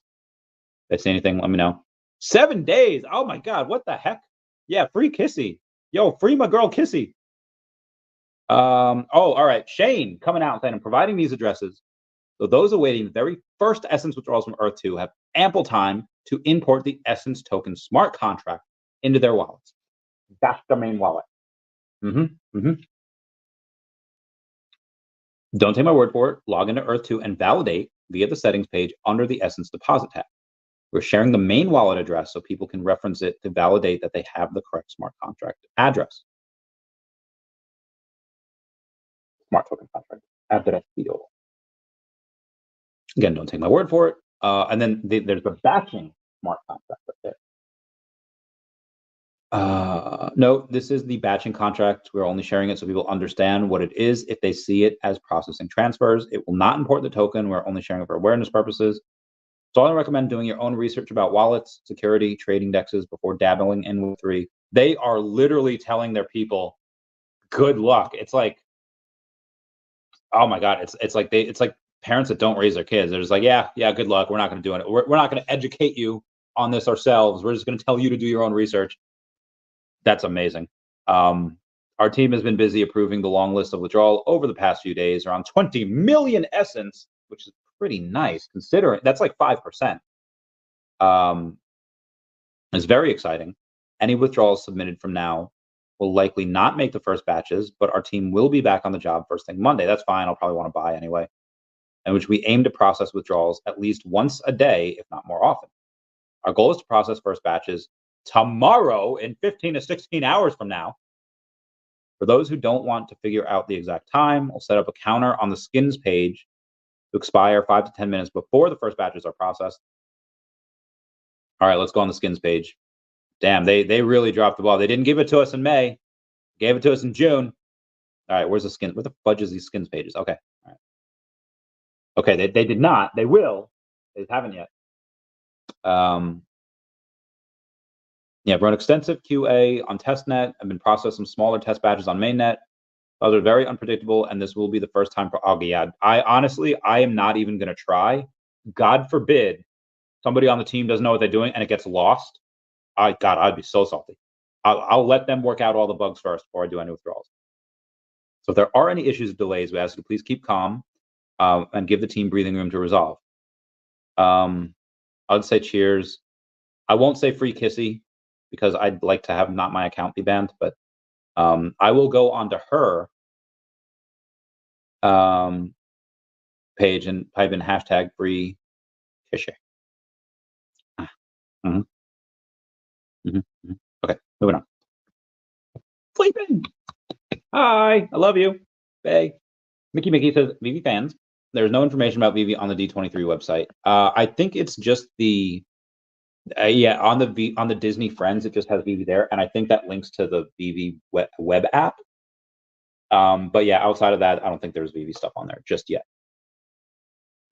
they see anything, let me know. 7 days. Oh my God, what the heck? Yeah, free Kissy. Yo, free my girl Kissy. All right. Shane coming out saying, "I'm providing these addresses. So those awaiting the very first Essence withdrawals from Earth 2 have ample time to import the Essence token smart contract into their wallets." That's the main wallet. Don't take my word for it. Log into Earth 2 and validate via the settings page under the Essence deposit tab. We're sharing the main wallet address so people can reference it to validate that they have the correct smart contract address. Smart token contract address. Again, don't take my word for it. And then there's the batching smart contract right there. No, this is the batching contract. We're only sharing it so people understand what it is. If they see it as processing transfers, it will not import the token. We're only sharing it for awareness purposes. So I recommend doing your own research about wallets, security, trading dexes before dabbling in Web3. They are literally telling their people, good luck. It's like, oh my God, it's like parents that don't raise their kids. They're just like, yeah, good luck. We're not going to do it. We're not going to educate you on this ourselves. We're just going to tell you to do your own research. That's amazing. Our team has been busy approving the long list of withdrawal over the past few days, around 20 million essence, which is pretty nice considering that's like 5%. It's very exciting. Any withdrawals submitted from now will likely not make the first batches, but our team will be back on the job first thing Monday. That's fine. I'll probably want to buy anyway. In which we aim to process withdrawals at least once a day, if not more often. Our goal is to process first batches tomorrow in 15 to 16 hours from now. For those who don't want to figure out the exact time, we'll set up a counter on the skins page to expire 5 to 10 minutes before the first batches are processed. All right, let's go on the skins page. Damn, they really dropped the ball. They didn't give it to us in May. Gave it to us in June. All right, where's the skin? Where the fudge is these skins pages? Okay. All right. Okay, they did not. They will. They haven't yet. Yeah, run extensive QA on testnet. I've been processing some smaller test batches on mainnet. Those are very unpredictable, and this will be the first time for Augiyad. I honestly am not even going to try. God forbid somebody on the team doesn't know what they're doing and it gets lost. God, I'd be so salty. I'll let them work out all the bugs first before I do any withdrawals. So if there are any issues or delays, we ask you to please keep calm and give the team breathing room to resolve. I'd say cheers. I won't say free kissy because I'd like to have not my account be banned, but I will go onto her page and type in hashtag free kissy. Okay, moving on. Sleeping. Hi, I love you. Hey. Mickey says, VeVe fans, there's no information about VeVe on the D23 website. I think it's just the on the Disney Friends, it just has VeVe there, and I think that links to the VeVe web app. But yeah, outside of that, I don't think there's VeVe stuff on there just yet.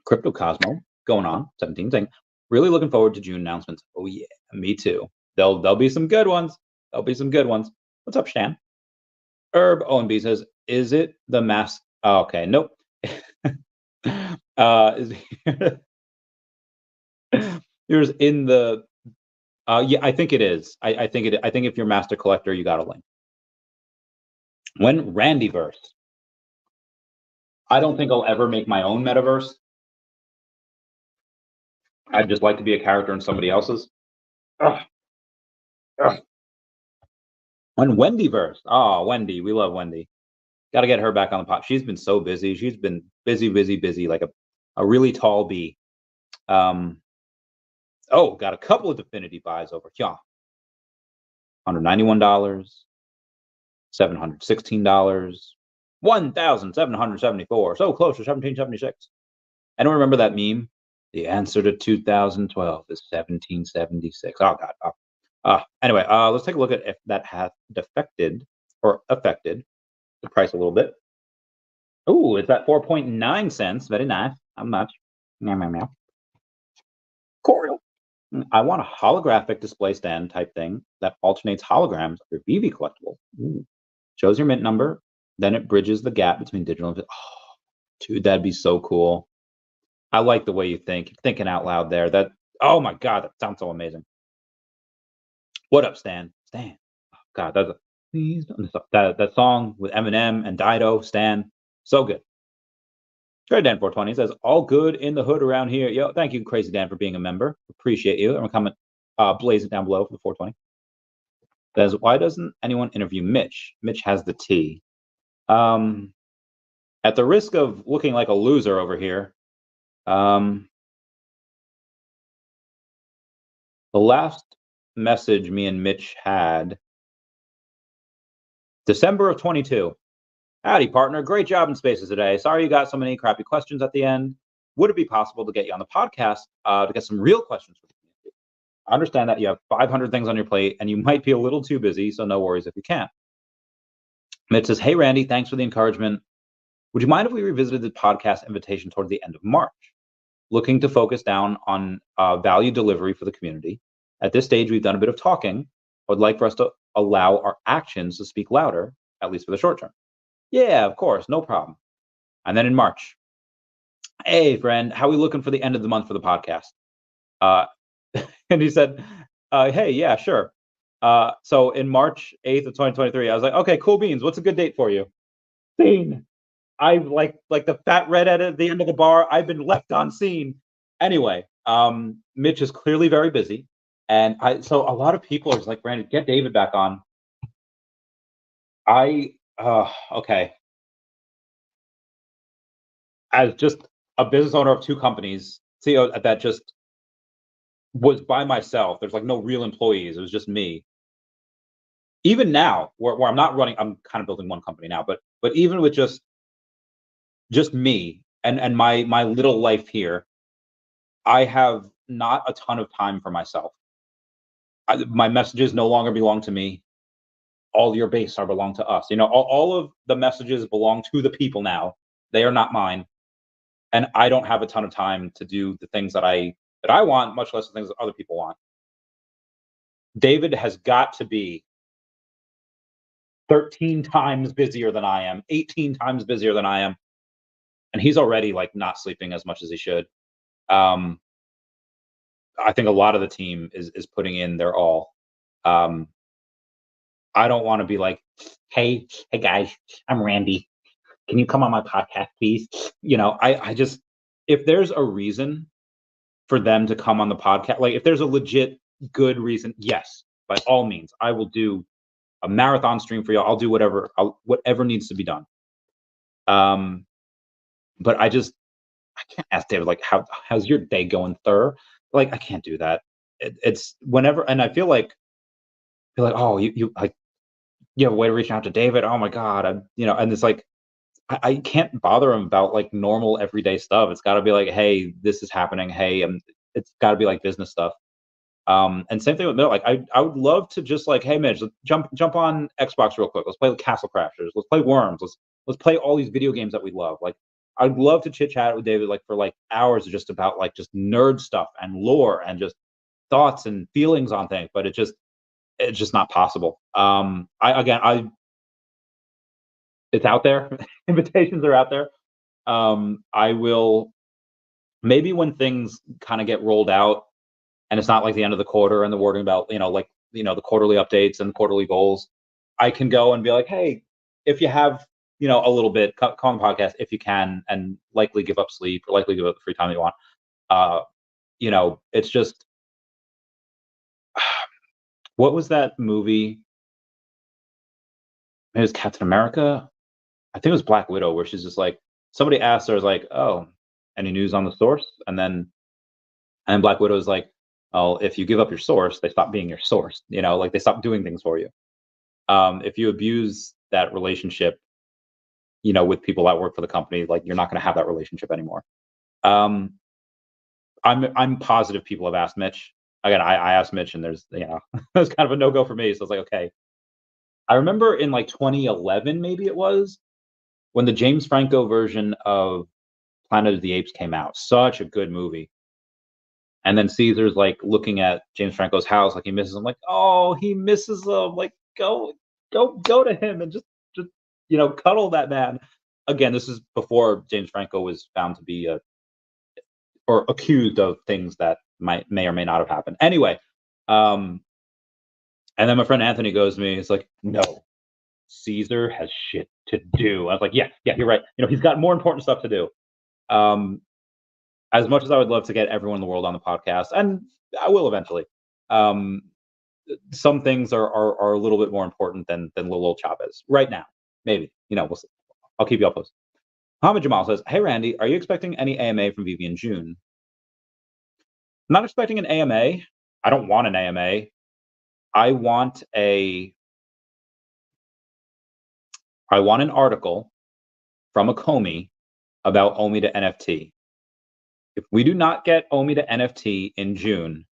Crypto Cosmo going on 17 saying, really looking forward to June announcements. Oh yeah, me too. There'll be some good ones. There'll be some good ones. What's up, Stan? Herb OMB says, is it the mass? Oh, okay, nope. Yours in the yeah, I think it is. I think if you're master collector, you got a link. When Randyverse. I don't think I'll ever make my own metaverse. I'd just like to be a character in somebody else's. Ugh. Ugh. When Wendyverse. Oh, Wendy. We love Wendy. Got to get her back on the pot. She's been so busy. She's been busy, like a really tall bee. Oh, got a couple of Definity buys over. Yeah. $191, $716, $1,774. So close to 1776. Anyone remember that meme? The answer to 2012 is 1776. Oh God. Anyway, let's take a look at if that has defected or affected the price a little bit. Oh, it's at 4.9 cents. Very nice. How much? Meow, meow, meow. Corial. I want a holographic display stand type thing that alternates holograms of your VeVe collectible. Ooh. Shows your mint number, then it bridges the gap between digital and oh, dude, that'd be so cool. I like the way you think. You're thinking out loud there. That oh my God, that sounds so amazing. What up, Stan? Stan. Oh God, that's that song with Eminem and Dido. Stan, so good. Great Dan 420 says, all good in the hood around here. Yo, thank you, Crazy Dan, for being a member. Appreciate you. And we're coming blaze it down below for the 420. Says, why doesn't anyone interview Mitch? Mitch has the T. At the risk of looking like a loser over here, the last message me and Mitch had, December of 22. Howdy, partner. Great job in Spaces today. Sorry you got so many crappy questions at the end. would it be possible to get you on the podcast to get some real questions for the community? I understand that you have 500 things on your plate and you might be a little too busy, so no worries if you can't. Mitch says, hey, Randy, thanks for the encouragement. Would you mind if we revisited the podcast invitation toward the end of March? Looking to focus down on value delivery for the community. At this stage, we've done a bit of talking. I would like for us to allow our actions to speak louder, at least for the short term. Yeah, of course, no problem. And then in March, hey, friend, how are we looking for the end of the month for the podcast? And he said, hey, yeah, sure. So in March 8th of 2023, I was like, okay, cool beans. What's a good date for you? Scene. I've like the fat redhead at the end of the bar. I've been left on scene. Anyway, Mitch is clearly very busy. And so a lot of people are just like, Brandon, get David back on. Okay. As just a business owner of 2 companies, CEO that just was by myself. There's like no real employees. It was just me. Even now, where I'm not running, I'm kind of building one company now, but even with just me and my little life here, I have not a ton of time for myself. My messages no longer belong to me. All your base are belong to us. You know, all of the messages belong to the people now. They are not mine. And I don't have a ton of time to do the things that I want, much less the things that other people want. David has got to be 13 times busier than I am, 18 times busier than I am. And he's already like not sleeping as much as he should. I think a lot of the team is putting in their all. I don't want to be like, hey guys, I'm Randy. Can you come on my podcast, please? You know, I just, if there's a reason for them to come on the podcast, like if there's a legit good reason, yes, by all means, I will do a marathon stream for y'all. I'll do whatever needs to be done. But I can't ask David like, how's your day going, Thur? Like, I can't do that. It's whenever, and I feel like, oh, you like, you have a way to reach out to David. Oh my God, and it's like, I can't bother him about like normal everyday stuff. It's got to be like, hey, this is happening. Hey, it's got to be like business stuff. And same thing with Miller. Like, I would love to just like, hey, Mitch, let's jump on Xbox real quick. Let's play Castle Crashers. Let's play Worms. Let's play all these video games that we love. Like, I'd love to chit chat with David like for like hours just about like just nerd stuff and lore and just thoughts and feelings on things. But it's just not possible. It's out there. Invitations are out there. I will, maybe when things kind of get rolled out and it's not like the end of the quarter and the wording about, the quarterly updates and quarterly goals, I can go and be like, hey, if you have, a little bit, come on the podcast if you can, and likely give up sleep or likely give up the free time you want. It's just, what was that movie? It was Captain America. I think it was Black Widow, where she's just like, somebody asked her, like, oh, any news on the source? And Black Widow is like, oh, if you give up your source, they stop being your source. Like they stop doing things for you. If you abuse that relationship, with people that work for the company, like you're not going to have that relationship anymore. I'm positive people have asked Mitch. Again, I asked Mitch, and there's there's kind of a no-go for me. So it's like, okay. I remember in like 2011, maybe it was, when the James Franco version of Planet of the Apes came out. Such a good movie. And then Caesar's like looking at James Franco's house, like he misses him. Like, oh, he misses him. Like, go to him and just cuddle that man. Again, this is before James Franco was found to be or accused of things that may or may not have happened. Anyway, and then my friend Anthony goes to me. He's like, no, Caesar has shit to do. I was like, yeah, you're right. He's got more important stuff to do. As much as I would love to get everyone in the world on the podcast, and I will eventually, some things are a little bit more important than little old Chavez right now. Maybe, we'll see. I'll keep you all posted. Muhammad Jamal says, hey, Randy, are you expecting any AMA from VeVe in June? I'm not expecting an AMA. I don't want an AMA. I want an article from Ecomi about OMI to NFT. If we do not get OMI to NFT in June,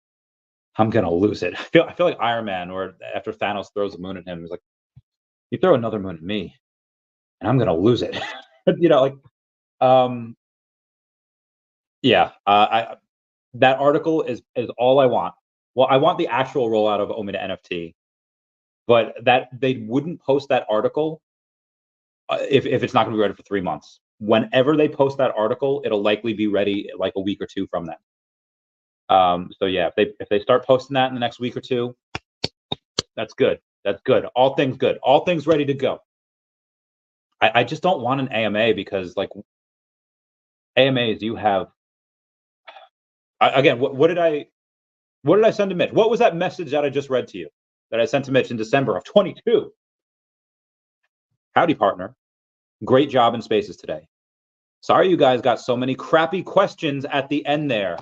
I'm gonna lose it. I feel like Iron Man, where after Thanos throws a moon at him, he's like, "You throw another moon at me, and I'm gonna lose it." You know, like, um, yeah. That article is all I want. Well, I want the actual rollout of OMI to NFT, but that they wouldn't post that article if it's not going to be ready for 3 months. Whenever they post that article, it'll likely be ready like a week or two from then. So yeah, if they start posting that in the next week or two, that's good. That's good. All things good. All things ready to go. I just don't want an AMA because like AMAs, you have again. What did I send to Mitch? What was that message that I just read to you that I sent to Mitch in December of 22? Howdy, partner. Great job in spaces today. Sorry you guys got so many crappy questions at the end there.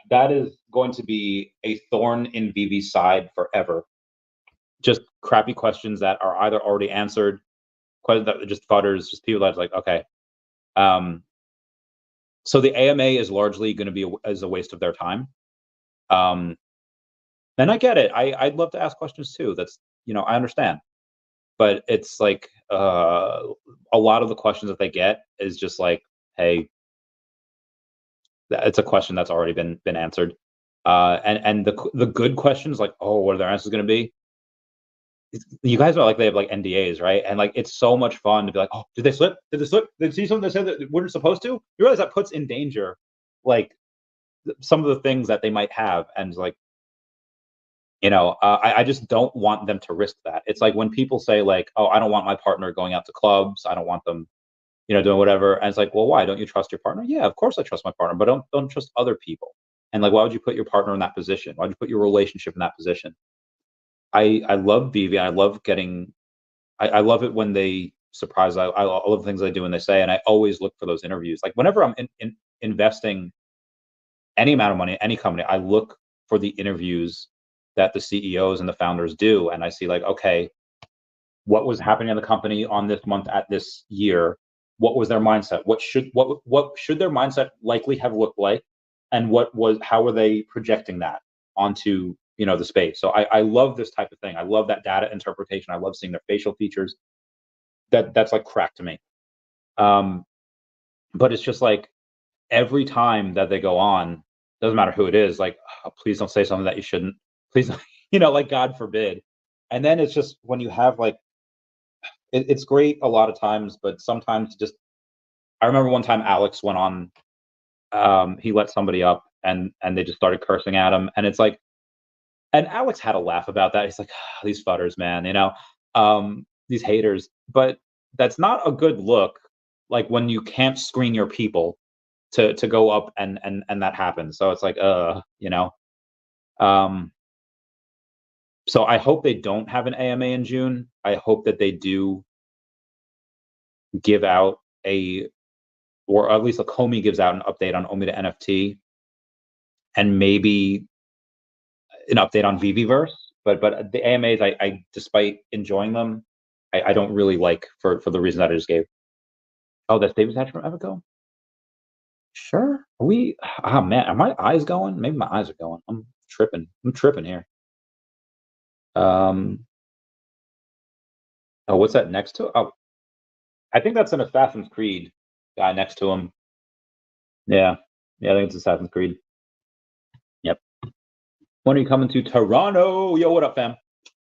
That is going to be a thorn in VeVe's side forever. Just crappy questions that are either already answered, questions that just fudders, just people that's like, okay. So the AMA is largely going to be a waste of their time. And I get it. I'd love to ask questions too. That's, I understand. But it's like a lot of the questions that they get is just like, hey, it's a question that's already been answered. And the good questions, like, oh, what are their answers going to be? You guys are like, they have like NDAs, right? And like, it's so much fun to be like, oh, did they slip? Did they slip? Did they see something they said that weren't supposed to? You realize that puts in danger, like, some of the things that they might have. And like, I just don't want them to risk that. It's like when people say like, oh, I don't want my partner going out to clubs. I don't want them, doing whatever. And it's like, well, why? Don't you trust your partner? Yeah, of course I trust my partner, but don't trust other people. And like, why would you put your partner in that position? Why would you put your relationship in that position? I love VeVe. I love getting. I love it when they surprise. I love the things they do and they say, and I always look for those interviews. Like whenever I'm investing any amount of money in any company, I look for the interviews that the CEOs and the founders do, and I see like, okay, what was happening in the company on this month at this year? What was their mindset? What should their mindset likely have looked like? And how were they projecting that onto the space? So I love this type of thing. I love that data interpretation. I love seeing their facial features. That's like crack to me. But it's just like every time that they go on, doesn't matter who it is, like, oh, please don't say something that you shouldn't. Please, like God forbid. And then it's just when you have like it's great a lot of times, but sometimes just I remember one time Alex went on, he let somebody up and they just started cursing at him, and it's like, and Alex had a laugh about that. He's like, "Ah, these futters, man, these haters." But that's not a good look. Like when you can't screen your people to go up and that happens. So it's like, um, so I hope they don't have an AMA in June. I hope that they do give out or at least Ecomi gives out an update on OMI to NFT, and maybe an update on VeVeverse. But the AMAs, I despite enjoying them, I don't really like for the reason that I just gave. Oh, that's David Hatch from Evico? Sure. Are we? Oh man, are my eyes going? Maybe my eyes are going. I'm tripping. I'm tripping here. Um. Oh, what's that next to? Oh, I think that's an Assassin's Creed guy next to him. Yeah, yeah, I think it's Assassin's Creed. Yep. When are you coming to Toronto? Yo, what up, fam?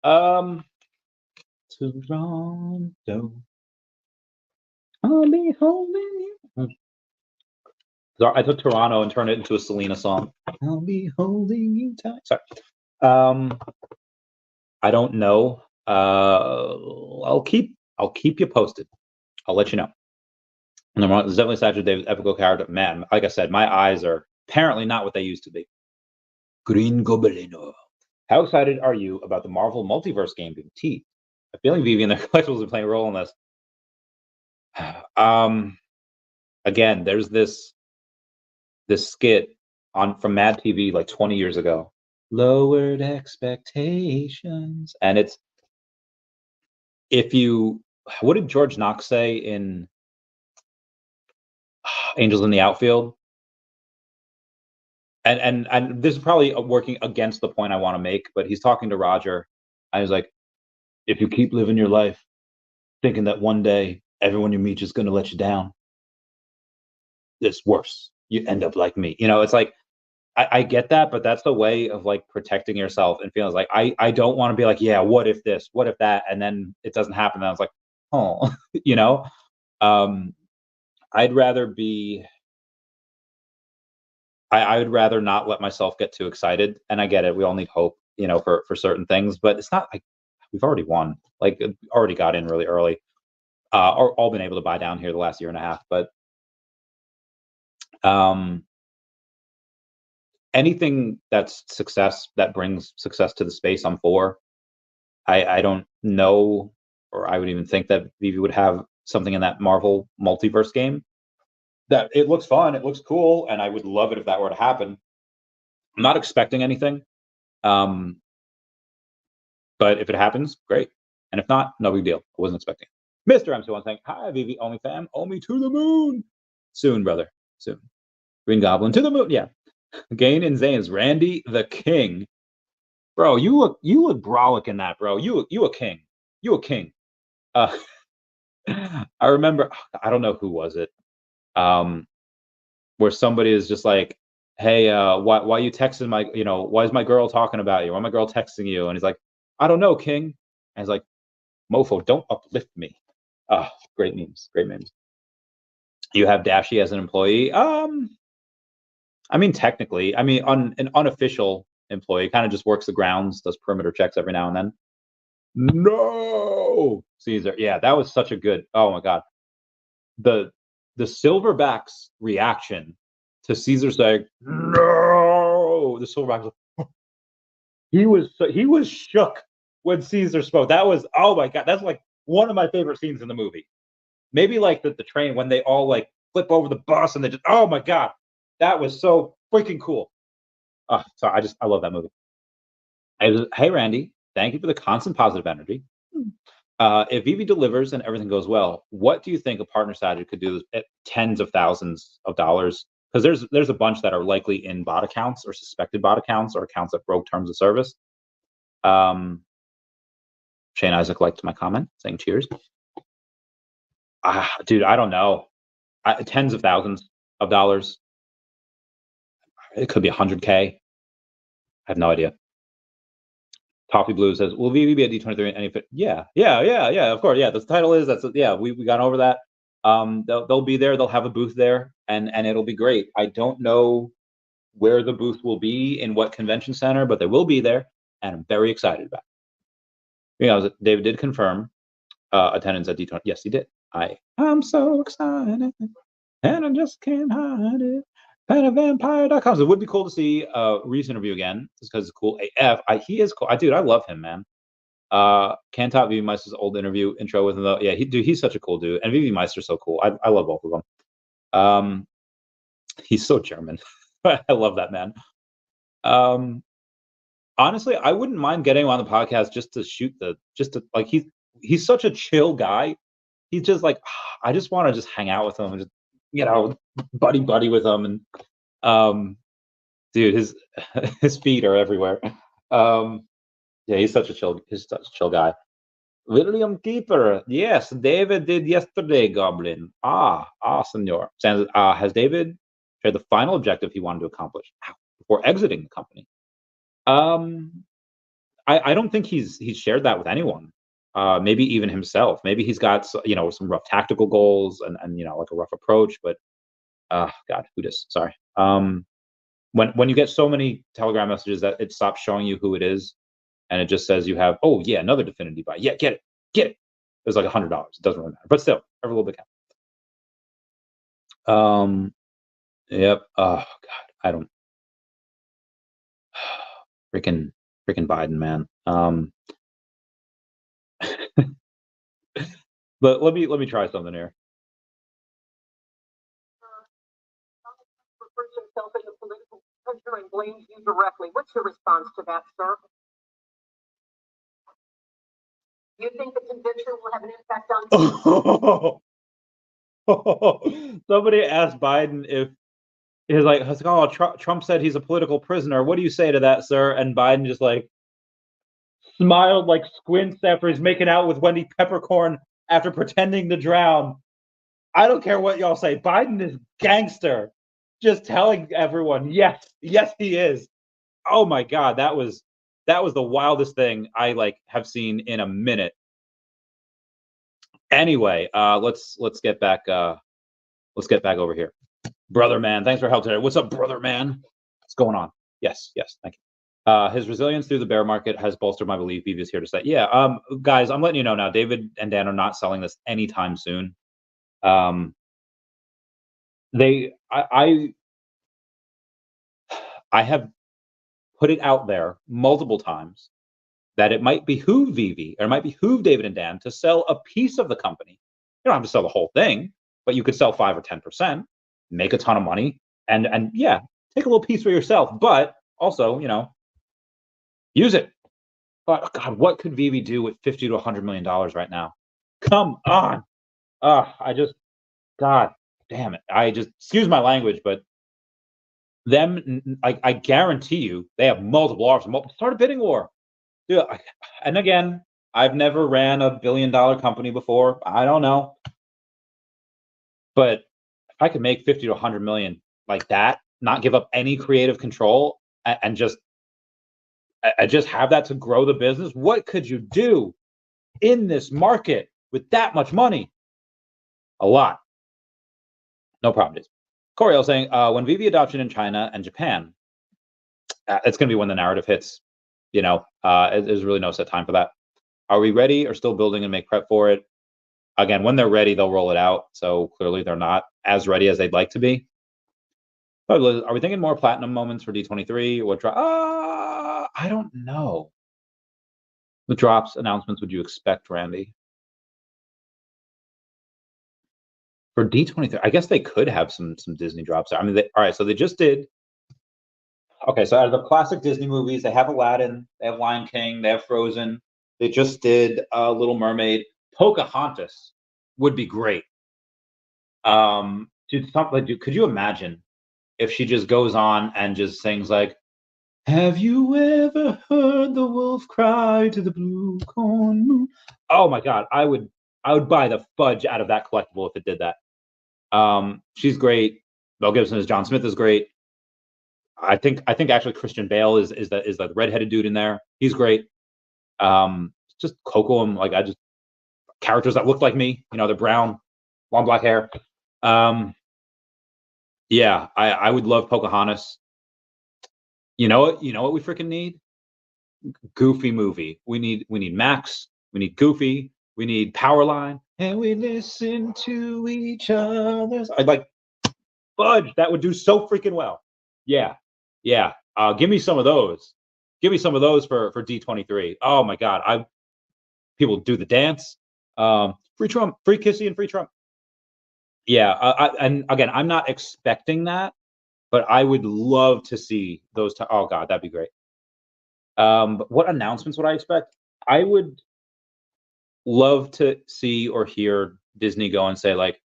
Um, Toronto. I'll be holding you. So I took Toronto and turned it into a Selena song. I'll be holding you tight. Sorry. I don't know. I'll keep you posted. I'll let you know. And then it's definitely Saturday Davis Epical character. Man, like I said, my eyes are apparently not what they used to be. Green Gobelino. How excited are you about the Marvel Multiverse game being teased? I feel like VeVe and their collectibles are playing a role in this. Again, there's this skit from Mad TV like 20 years ago. Lowered expectations, and it's what did George Knox say in Angels in the Outfield? and this is probably working against the point I want to make, but he's talking to Roger. I was like, if you keep living your life thinking that one day everyone you meet is going to let you down, it's worse. You end up like me. It's like I get that, but that's the way of like protecting yourself and feeling like I don't want to be like, yeah, what if this, what if that, and then it doesn't happen. And I was like, oh, um, I'd rather be. I would rather not let myself get too excited. And I get it. We all need hope, for certain things, but it's not like we've already won. Like already got in really early. Or all been able to buy down here the last year and a half. But anything that's success that brings success to the space, I'm for. I don't know, or I would even think that VeVe would have something in that Marvel multiverse game. That it looks fun, it looks cool, and I would love it if that were to happen. I'm not expecting anything, but if it happens, great. And if not, no big deal. I wasn't expecting it. Mr. MC1 saying, hi, VeVe OMI fam, OMI to the moon. Soon, brother, soon. Green Goblin to the moon, yeah. Gain and Zane's Randy the King. Bro, you look brolic in that, bro. You a king. You a king. I remember, I don't know who was it. Where somebody is just like, hey, why you texting why is my girl talking about you? Why my girl texting you? And he's like, I don't know, King. And he's like, mofo, don't uplift me. Great memes. Great memes. You have Dashy as an employee. I mean, technically, an unofficial employee, kind of just works the grounds, does perimeter checks every now and then. No, Caesar. Yeah, that was such a good. Oh my god, the Silverback's reaction to Caesar saying no. The Silverback, he was shook when Caesar spoke. That was, oh my god, that's like one of my favorite scenes in the movie. Maybe like the train when they all like flip over the bus and they just, oh my god, that was so freaking cool. Sorry, I love that movie. Hey Randy, thank you for the constant positive energy. If VeVe delivers and everything goes well, what do you think a partner strategy could do at tens of thousands of dollars? Because there's a bunch that are likely in bot accounts or suspected bot accounts or accounts that broke terms of service. Shane Isaac liked my comment saying cheers. Dude, I don't know. Tens of thousands of dollars. It could be 100K. I have no idea. Toffee Blue says, "Will VeVe be at D23?" Any fit? Yeah. Of course, yeah. The title is we got over that. They'll be there. They'll have a booth there, and it'll be great. I don't know where the booth will be in what convention center, but they will be there, and I'm very excited about it. David did confirm attendance at D23. Yes, he did. I'm so excited, and I just can't hide it. PanaVampire.com. So it would be cool to see Reese interview again, just because it's cool AF. He is cool. Dude, I love him, man. Can top VeVe Meister's old interview intro with him though. Yeah, he's such a cool dude, and VeVe Meister's so cool. I love both of them. He's so German. I love that man. Honestly, I wouldn't mind getting him on the podcast just to like he's such a chill guy. He's just like, I just want to just hang out with him and just buddy with him, and dude, his feet are everywhere. Yeah, he's such a chill guy. William Keeper, yes, David did yesterday, Goblin. Senor. Has David shared the final objective he wanted to accomplish before exiting the company? I don't think he's shared that with anyone. Maybe even himself. Maybe he's got some rough tactical goals and like a rough approach. But God, who does? Sorry. When you get so many Telegram messages that it stops showing you who it is, and it just says you have, oh yeah, another Definity buy. Yeah, get it. It's like $100. It doesn't really matter, but still, every little bit counts. Yep. Oh God, I don't. Freaking Biden, man. But let me try something here. Himself as a political prisoner and blames you directly. What's your response to that, sir? Do you think the conviction will have an impact on? Somebody asked Biden if oh, Trump said he's a political prisoner. What do you say to that, sir? And Biden just like smiled, like squints after he's making out with Wendy Peppercorn after pretending to drown. I don't care what y'all say. Biden is gangster, just telling everyone, yes, yes, he is. Oh my God, that was the wildest thing I have seen in a minute. Anyway, let's get back over here. Brother man, thanks for help today. What's up, brother man? What's going on? Yes, thank you. His resilience through the bear market has bolstered my belief VeVe is here to stay. Yeah, guys, I'm letting you know now. David and Dan are not selling this anytime soon. I have put it out there multiple times that it might behoove VeVe, or it might behoove David and Dan to sell a piece of the company. You don't have to sell the whole thing, but you could sell 5 or 10%, make a ton of money, and yeah, take a little piece for yourself, but also, use it. But God, what could VeVe do with $50 to $100 million right now? Come on. God damn it. Excuse my language, but I guarantee you, they have multiple offers. Start a bidding war. Dude, and again, I've never ran a $1 billion company before. I don't know. But if I could make 50 to 100 million like that, not give up any creative control, and just have that to grow the business, what could you do in this market with that much money? A lot. No problem, dude. Coriel saying, when VeVe adoption in China and Japan, it's going to be when the narrative hits. There's really no set time for that. Are we ready or still building and make prep for it? Again, when they're ready, they'll roll it out. So clearly they're not as ready as they'd like to be. Are we thinking more platinum moments for D23? What drop? I don't know. What drops, announcements would you expect, Randy? For D23, I guess they could have some Disney drops. I mean, all right, so they just did. Okay, so out of the classic Disney movies, they have Aladdin, they have Lion King, they have Frozen. They just did Little Mermaid. Pocahontas would be great. Dude, could you imagine if she just goes on and just sings like, "Have you ever heard the wolf cry to the blue corn moon?" Oh my God, I would buy the fudge out of that collectible if it did that. She's great. Mel Gibson as John Smith is great. I think actually Christian Bale is the redheaded dude in there. He's great. Just Coco and characters that look like me. They're brown, long black hair. Yeah, I would love Pocahontas. You know what we freaking need? Goofy movie. We need Max. We need Goofy. We need Powerline. And we listen to each other's. I'd like fudge. That would do so freaking well. Yeah. Give me some of those. Give me some of those for D23. Oh my God. People do the dance. Free Trump, free Kissy, and free Trump. Yeah. And again, I'm not expecting that, but I would love to see those. Oh God, that'd be great. But what announcements would I expect? I would love to see or hear Disney go and say, like,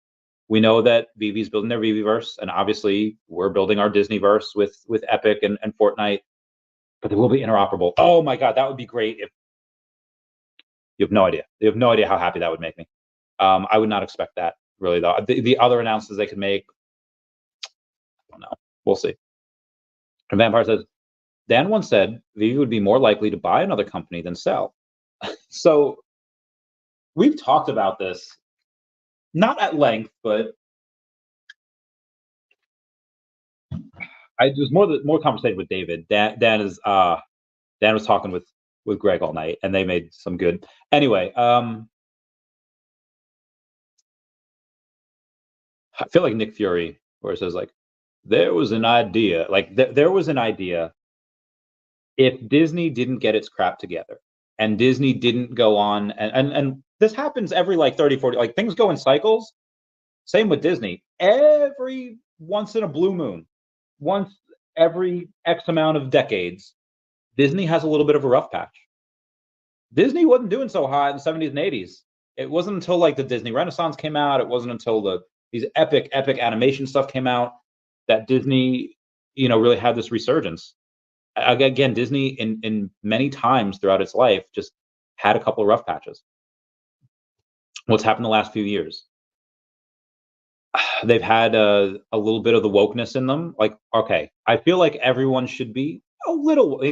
we know that VeVe's building their VeVeverse, and obviously we're building our Disneyverse with Epic and Fortnite, but they will be interoperable. Oh my God, that would be great. If you have no idea, how happy that would make me. I would not expect that really though. The other announcements they could make, I don't know. We'll see. And Vampire says, Dan once said VeVe would be more likely to buy another company than sell. So we've talked about this, not at length, but there's more conversation with David. Dan was talking with Greg all night, and they made some good. Anyway, I feel like Nick Fury, where it says like, there was an idea, there was an idea. If Disney didn't get its crap together, and Disney didn't go on, and this happens every 30, 40, things go in cycles. Same with Disney. Every once in a blue moon, once every X amount of decades, Disney has a little bit of a rough patch. Disney wasn't doing so hot in the 70s and 80s. It wasn't until the Disney Renaissance came out. It wasn't until these epic animation stuff came out. that Disney, really had this resurgence. Again, Disney in many times throughout its life just had a couple of rough patches. What's happened the last few years? They've had a little bit of the wokeness in them. Like, okay, I feel like everyone should be a little,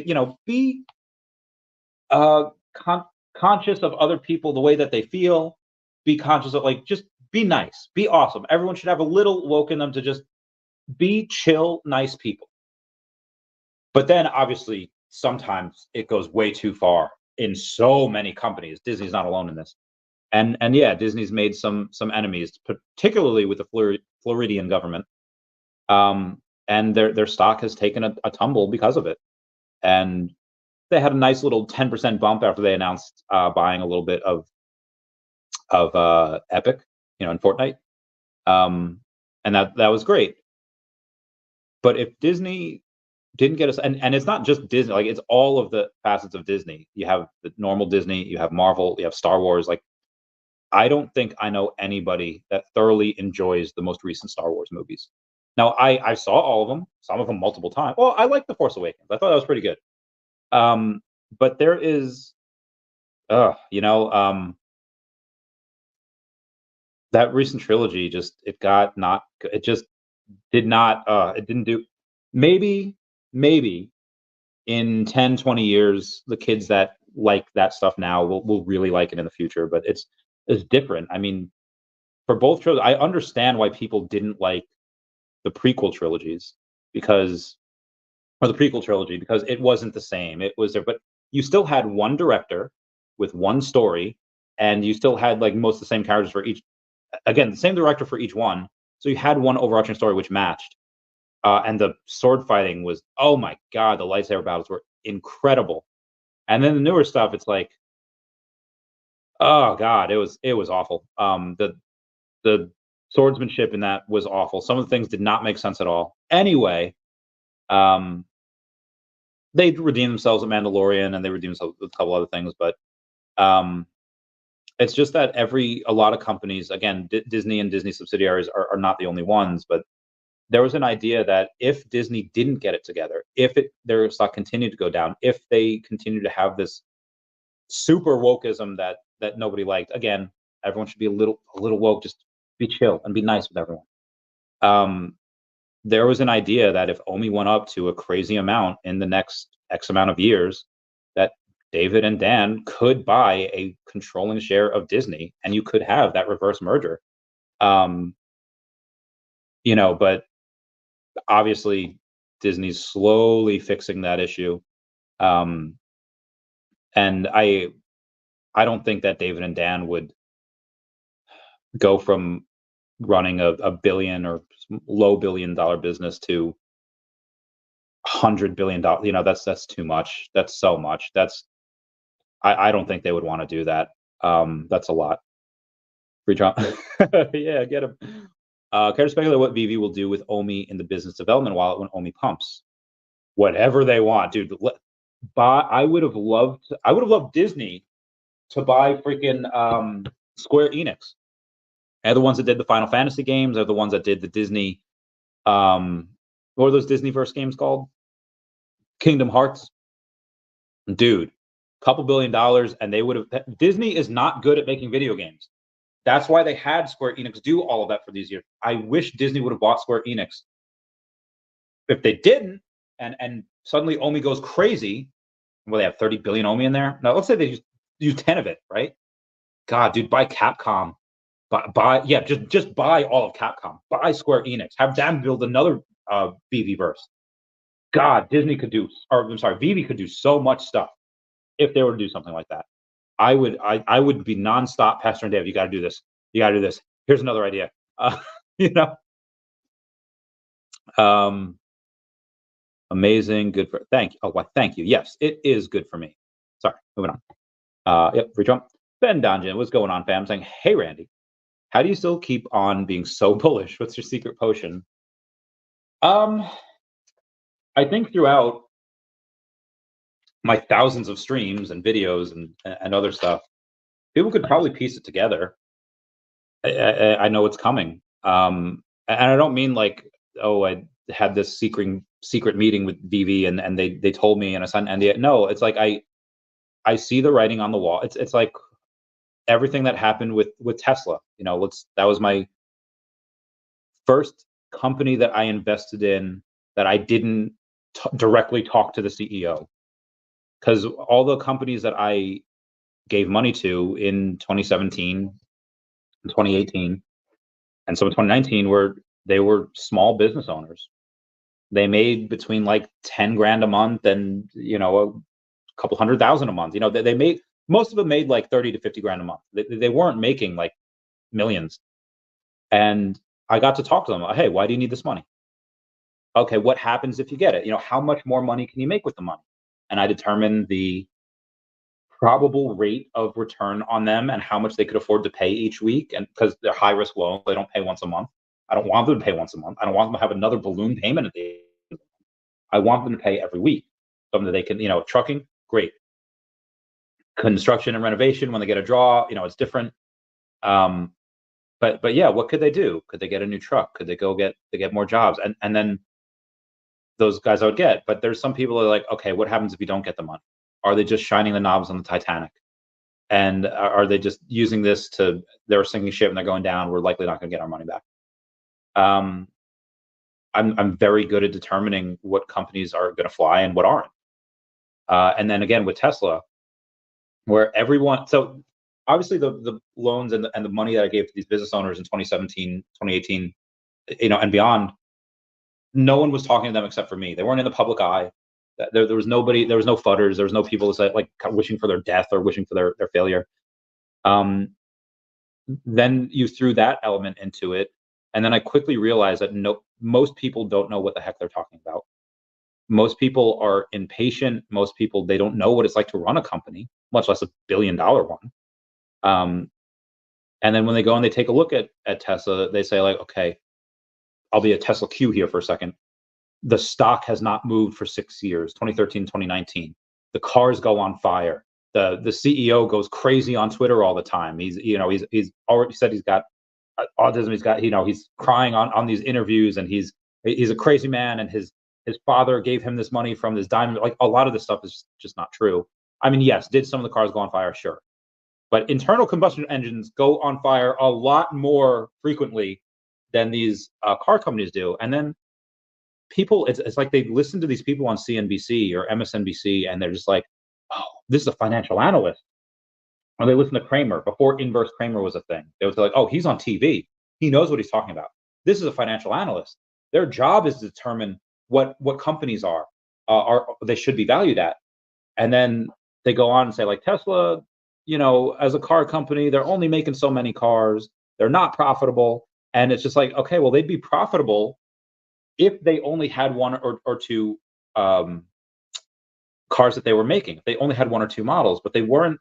be uh, conscious of other people, the way that they feel. Be conscious of, like, just be nice, be awesome. Everyone should have a little woke in them to just be chill, nice people. But then, obviously, sometimes it goes way too far in so many companies. Disney's not alone in this. And yeah, Disney's made some enemies, particularly with the Floridian government. And their stock has taken a tumble because of it. And they had a nice little 10% bump after they announced buying a little bit of Epic, in Fortnite. And that was great. But if Disney didn't get us, and it's not just Disney, like, it's all of the facets of Disney. You have the normal Disney, you have Marvel, you have Star Wars. Like, I don't think I know anybody that thoroughly enjoys the most recent Star Wars movies. Now, I saw all of them, some of them multiple times. Well, I like The Force Awakens. I thought that was pretty good. But there is, that recent trilogy it just did not, it didn't do. Maybe in 10, 20 years, the kids that like that stuff now will really like it in the future. But it's different. I mean, for both trilogies, I understand why people didn't like the prequel trilogies or the prequel trilogy, because it wasn't the same. It was there, but you still had one director with one story, and you still had, like, most of the same characters for each. Again, the same director for each one, so you had one overarching story which matched. And the sword fighting was, oh my god, the lightsaber battles were incredible. And then the newer stuff, it's like, oh god, it was awful. The swordsmanship in that was awful. Some of the things did not make sense at all. Anyway, they redeemed themselves at Mandalorian, and they redeemed themselves with a couple other things, but it's just that a lot of companies, again, Disney and Disney subsidiaries are not the only ones, but there was an idea that if Disney didn't get it together, if their stock continued to go down, if they continue to have this super wokeism that nobody liked, again, everyone should be a little woke, just be chill and be nice with everyone. There was an idea that if OMI went up to a crazy amount in the next X amount of years, that David and Dan could buy a controlling share of Disney, and you could have that reverse merger. But obviously Disney's slowly fixing that issue. And I don't think that David and Dan would go from running a billion or low $1 billion business to $100 billion. That's too much. That's so much. I don't think they would want to do that. That's a lot. Free Trump. Yeah, get him. Care to speculate what VeVe will do with OMI in the business development wallet when OMI pumps? Whatever they want, dude. I would have loved Disney to buy freaking Square Enix. They're the ones that did the Final Fantasy games. They're the ones that did the Disney. What were those Disneyverse games called? Kingdom Hearts. Dude, couple $1 billion, and they would have. Disney is not good at making video games. That's why they had Square Enix do all of that for these years. I wish Disney would have bought Square Enix. If they didn't, and suddenly OMI goes crazy, well, they have 30 billion OMI in there. Now, let's say they use 10 of it, right? God, dude, buy Capcom. Just buy all of Capcom. Buy Square Enix. Have them build another VeVe-verse. God, VeVe could do so much stuff if they were to do something like that. I would be nonstop pestering Dave. You got to do this. You got to do this. Here's another idea. Amazing. Good for. Thank you. Oh, thank you. Yes, it is good for me. Sorry. Moving on. Yep. Free Trump. Ben Donjan, what's going on, fam? Saying, hey, Randy, how do you still keep on being so bullish? What's your secret potion? I think throughout my thousands of streams and videos and other stuff, people could probably piece it together. I know it's coming. And I don't mean like, oh, had this secret meeting with VeVe, and they told me, and I signed an NDA. No, it's like I see the writing on the wall. It's like everything that happened with Tesla. You know, that was my first company that I invested in that I didn't directly talk to the CEO, because all the companies that I gave money to in 2017, 2018, and so in 2019 they were small business owners. They made between like 10 grand a month and, you know, a couple $100,000 a month. You know, they made, most of them made like 30 to 50 grand a month. They weren't making like millions. And I got to talk to them. Hey, why do you need this money? Okay, what happens if you get it? You know, how much more money can you make with the money? And I determined the probable rate of return on them and how much they could afford to pay each week. And because they're high risk loans, they don't pay once a month. I don't want them to pay once a month. I don't want them to have another balloon payment at the end. I want them to pay every week. Something that they can, you know, trucking, great. Construction and renovation, when they get a draw, you know, it's different. But yeah, what could they do? Could they get a new truck? Could they get more jobs? And then those guys I would get. But there's some people that are like, okay, what happens if you don't get the money? Are they just shining the knobs on the Titanic? And are they just using this to, they're sinking ship and they're going down, we're likely not going to get our money back. I'm very good at determining what companies are going to fly and what aren't. And then again with Tesla, where everyone, so obviously the loans and the money that I gave to these business owners in 2017, 2018, you know, and beyond, no one was talking to them except for me. They weren't in the public eye. There was nobody, there was no fudders, there was no people like wishing for their death or wishing for their failure. Then you threw that element into it. And then I quickly realized that most people don't know what the heck they're talking about. Most people are impatient. Most people, they don't know what it's like to run a company, much less $1 billion one. And then when they go and they take a look at Tesla, they say like, okay, I'll be a Tesla Q here for a second. The stock has not moved for 6 years, 2013, 2019. The cars go on fire. The CEO goes crazy on Twitter all the time. He's already said he's got autism. He's got, you know, he's crying on these interviews, and he's a crazy man. And his father gave him this money from this diamond. Like, a lot of this stuff is just not true. I mean, yes, did some of the cars go on fire? Sure. But internal combustion engines go on fire a lot more frequently than these car companies do. And then people, it's like they listen to these people on CNBC or MSNBC, and they're just like, oh, this is a financial analyst. Or they listen to Kramer before inverse Kramer was a thing. They would say like, oh, he's on TV. He knows what he's talking about. This is a financial analyst. Their job is to determine what companies are they should be valued at. And then they go on and say like, Tesla, you know, as a car company, they're only making so many cars. They're not profitable. And it's just like, okay, well, they'd be profitable if they only had one or two cars that they were making. If they only had one or two models, but they weren't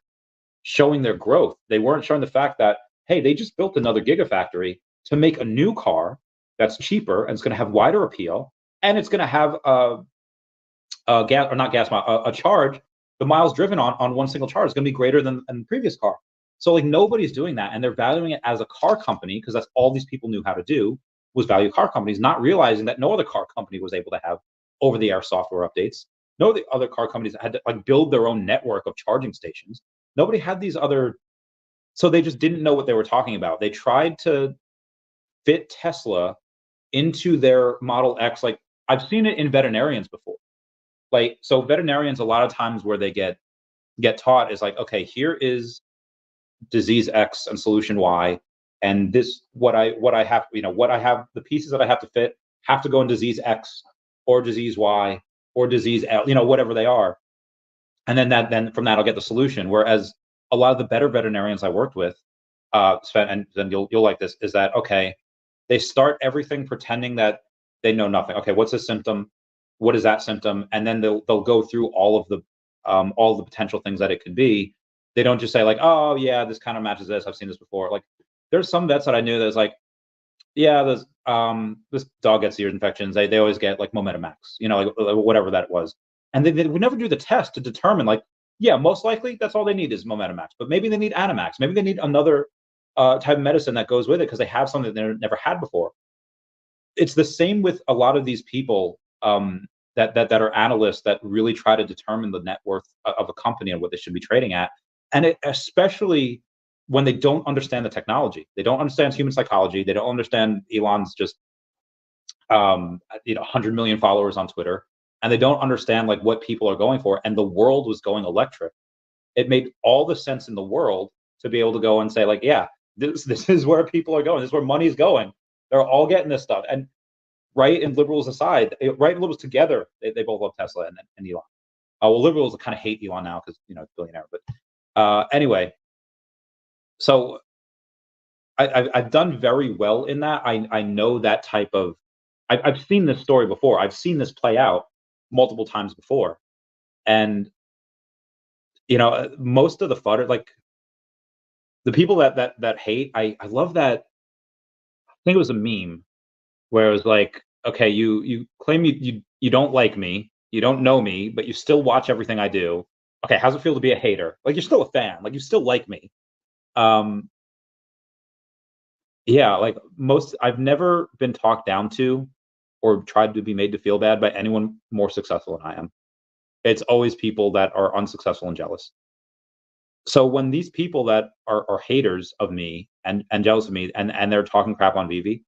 showing their growth. They weren't showing the fact that, hey, they just built another gigafactory to make a new car that's cheaper and it's going to have wider appeal, and it's going to have a charge. The miles driven on one single charge is going to be greater than the previous car. So like, nobody's doing that, and they're valuing it as a car company because that's all these people knew how to do, was value car companies, not realizing that no other car company was able to have over-the-air software updates. No, the other car companies had to like build their own network of charging stations. Nobody had these other, so they just didn't know what they were talking about. They tried to fit Tesla into their Model X. Like, I've seen it in veterinarians before. Like, so veterinarians, a lot of times where they get taught is like, okay, here is disease X and solution Y, and this what I have, you know, what I have, the pieces that I have to fit have to go in disease X or disease Y or disease L, you know, whatever they are. And then from that I'll get the solution. Whereas a lot of the better veterinarians I worked with, Sven, and then you'll like this, is that okay, they start everything pretending that they know nothing. Okay, what's a symptom? What is that symptom? And then they'll go through all of the potential things that it could be. They don't just say like, oh yeah, this kind of matches this. I've seen this before. Like, there's some vets that I knew that was like, yeah, this dog gets ear infections. They always get like Momentum X, you know, like whatever that was. And they would never do the test to determine like, yeah, most likely that's all they need is Momentum X, but maybe they need Animax. Maybe they need another type of medicine that goes with it because they have something that they never had before. it's the same with a lot of these people that are analysts that really try to determine the net worth of a company and what they should be trading at, and especially when they don't understand the technology, they don't understand human psychology, they don't understand Elon's just 100 million followers on Twitter, and they don't understand like what people are going for. And the world was going electric. It made all the sense in the world to be able to go and say like, yeah, this is where people are going. This is where money's going. They're all getting this stuff. And right and liberals aside, right and liberals together, they both love Tesla and Elon. Well, liberals kind of hate Elon now because billionaire. But anyway, so I've done very well in that. I know that type of. I've seen this story before. I've seen this play out multiple times before, and most of the fodder, like the people that hate. I love that. I think it was a meme where it was like, okay, you claim you don't like me, you don't know me, but you still watch everything I do. Okay, how's it feel to be a hater? Like you're still a fan, like you still like me. Yeah, like I've never been talked down to or tried to be made to feel bad by anyone more successful than I am. It's always people that are unsuccessful and jealous. So when these people that are haters of me and jealous of me and they're talking crap on VeVe,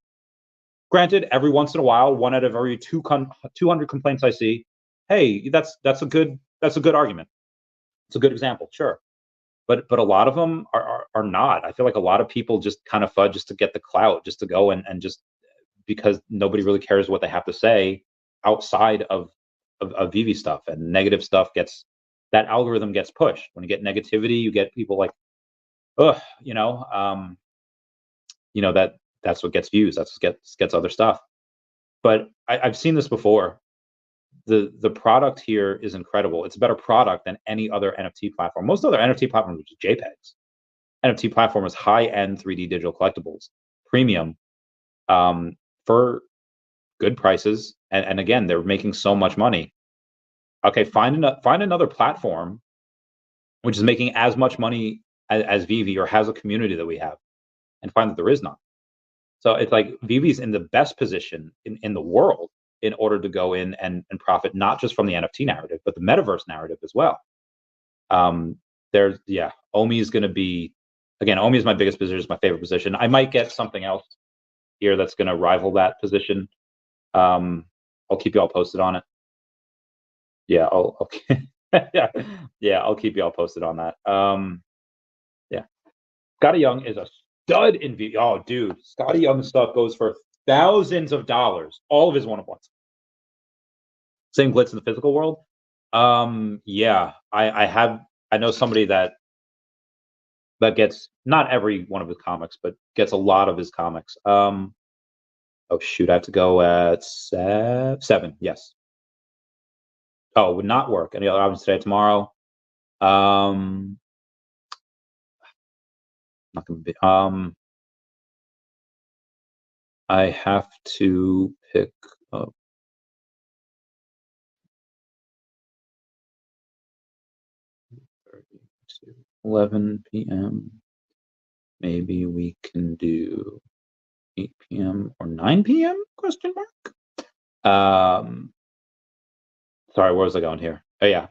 granted, every once in a while, one out of every 200 complaints I see, hey, that's a good argument. It's a good example, sure. But a lot of them are not. I feel like a lot of people just kind of fudge just to get the clout, just to go and just because nobody really cares what they have to say outside of VeVe stuff, and negative stuff that algorithm gets pushed. When you get negativity, you get people like, ugh, that's what gets views. That's what gets other stuff. But I've seen this before. The product here is incredible. It's a better product than any other NFT platform. Most other NFT platforms are just JPEGs. NFT platform is high-end 3D digital collectibles, premium, for good prices. And again, they're making so much money. Okay, find another platform which is making as much money as VeVe or has a community that we have, and find that there is none. So it's like VeVe's in the best position in the world in order to go in and profit not just from the NFT narrative, but the metaverse narrative as well. OMI is going to be, again, OMI is my biggest position, is my favorite position. I might get something else here that's going to rival that position. I'll keep you all posted on it. Yeah, I'll keep you all posted on that. Yeah, Scotty Young is a stud in VeVe. Oh, dude, Scotty Young stuff goes for thousands of dollars. All of his one-of-ones. Same glitz in the physical world. Yeah, I know somebody that gets not every one of his comics, but gets a lot of his comics. Oh shoot, I have to go at 7. Yes. Oh, it would not work. Any other options today, tomorrow? Not gonna be. I have to pick up. 11 p.m. Maybe we can do 8 p.m. or 9 p.m. question mark. Sorry, where was I going here? Oh yeah.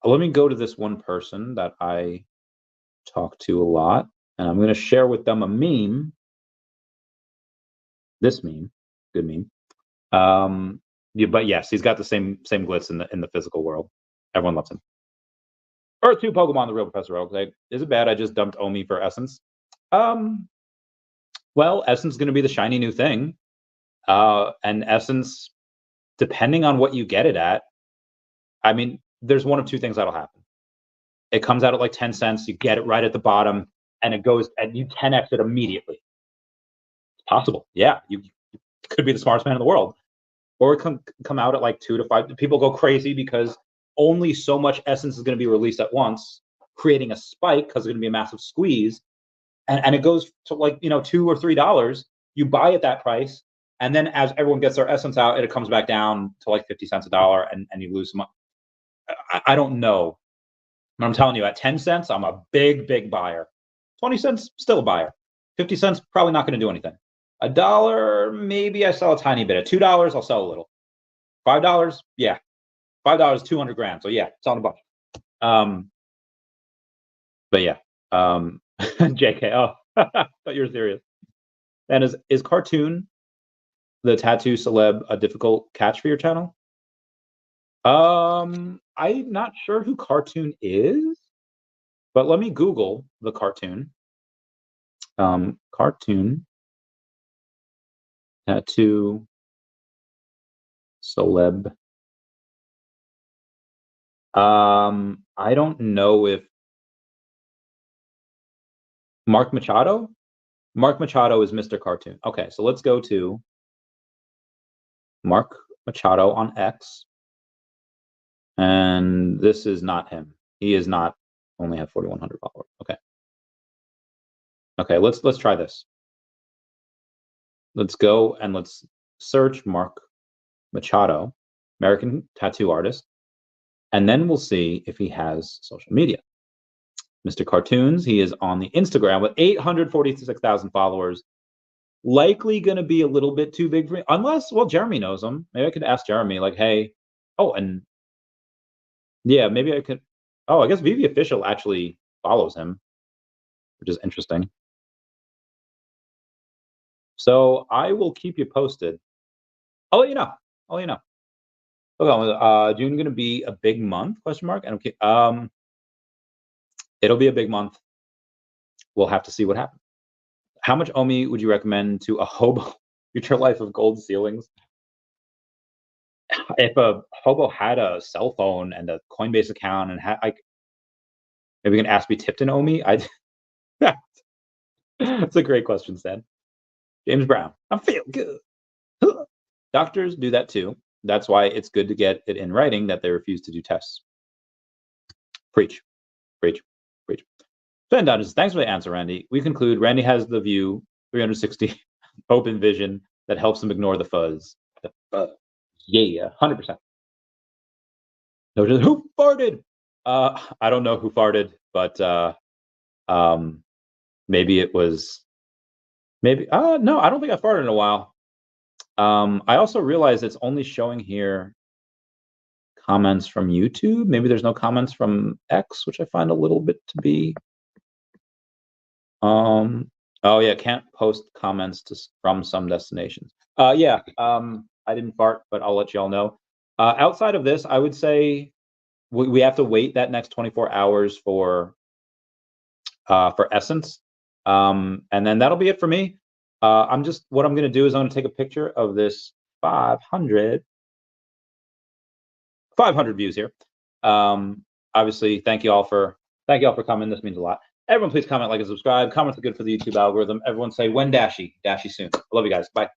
Let me go to this one person that I talk to a lot, and I'm going to share with them a meme. This meme, good meme. Yeah, but yes, he's got the same glitz in the physical world. Everyone loves him. Earth 2 Pokemon, the real Professor Oak. Like, is it bad I just dumped OMI for Essence? Well, Essence is going to be the shiny new thing. And Essence, depending on what you get it at, I mean, there's one of two things that'll happen. It comes out at like 10 cents, you get it right at the bottom, and it goes, and you 10x it immediately. It's possible. Yeah, you could be the smartest man in the world. Or it can come out at like 2 to 5. People go crazy because only so much Essence is going to be released at once, creating a spike because there's going to be a massive squeeze. And it goes to like, $2 or $3. You buy at that price. And then as everyone gets their Essence out, it comes back down to like 50 cents a dollar, and you lose some. I don't know. But I'm telling you, at 10 cents, I'm a big buyer. 20 cents, still a buyer. 50 cents, probably not going to do anything. $1, maybe I sell a tiny bit. At $2, I'll sell a little. $5, yeah. $5, 200 grand. So yeah, it's on a bunch. But yeah, JK. Oh, but you're serious. And is cartoon, the tattoo celeb, a difficult catch for your channel? I'm not sure who cartoon is, but let me Google the cartoon. Cartoon tattoo celeb. I don't know if Mark Machado? Mark Machado is Mr. Cartoon. Okay, so let's go to Mark Machado on X. And this is not him. He is not only have 4,100 followers. Okay. Okay, let's try this. Let's go and let's search Mark Machado, American tattoo artist, and then we'll see if he has social media. Mr. Cartoons, he is on the Instagram with 846,000 followers. Likely going to be a little bit too big for me, unless, well, Jeremy knows him. Maybe I could ask Jeremy, like, hey, oh, and yeah, maybe I could. Oh, I guess VeVe Official actually follows him, which is interesting. So I will keep you posted. I'll let you know. I'll let you know. Okay, June going to be a big month? Question mark. And okay, it'll be a big month. We'll have to see what happens. How much OMI would you recommend to a hobo? Future life of gold ceilings. If a hobo had a cell phone and a Coinbase account and had, like, maybe you can ask me tipped in OMI. That's a great question, Stan. James Brown. I feel good. Doctors do that too. That's why it's good to get it in writing that they refuse to do tests. Preach, preach, preach. Stan Dodges, thanks for the answer, Randy. We conclude Randy has the view 360 open vision that helps him ignore the fuzz. Yeah, 100%. No, just who farted? I don't know who farted, but maybe it was. Maybe no, I don't think I farted in a while. I also realized it's only showing here comments from YouTube. Maybe there's no comments from X, which I find a little bit to be. Oh yeah, can't post comments from some destinations. Yeah, I didn't fart, but I'll let y'all know. Outside of this, I would say we have to wait that next 24 hours for Essence, and then that'll be it for me. What I'm going to do is I'm going to take a picture of this 500 views here. Obviously, thank you all for coming. This means a lot. Everyone, please comment, like, and subscribe. Comments are good for the YouTube algorithm. Everyone say, when Dashy? Dashy soon. I love you guys. Bye.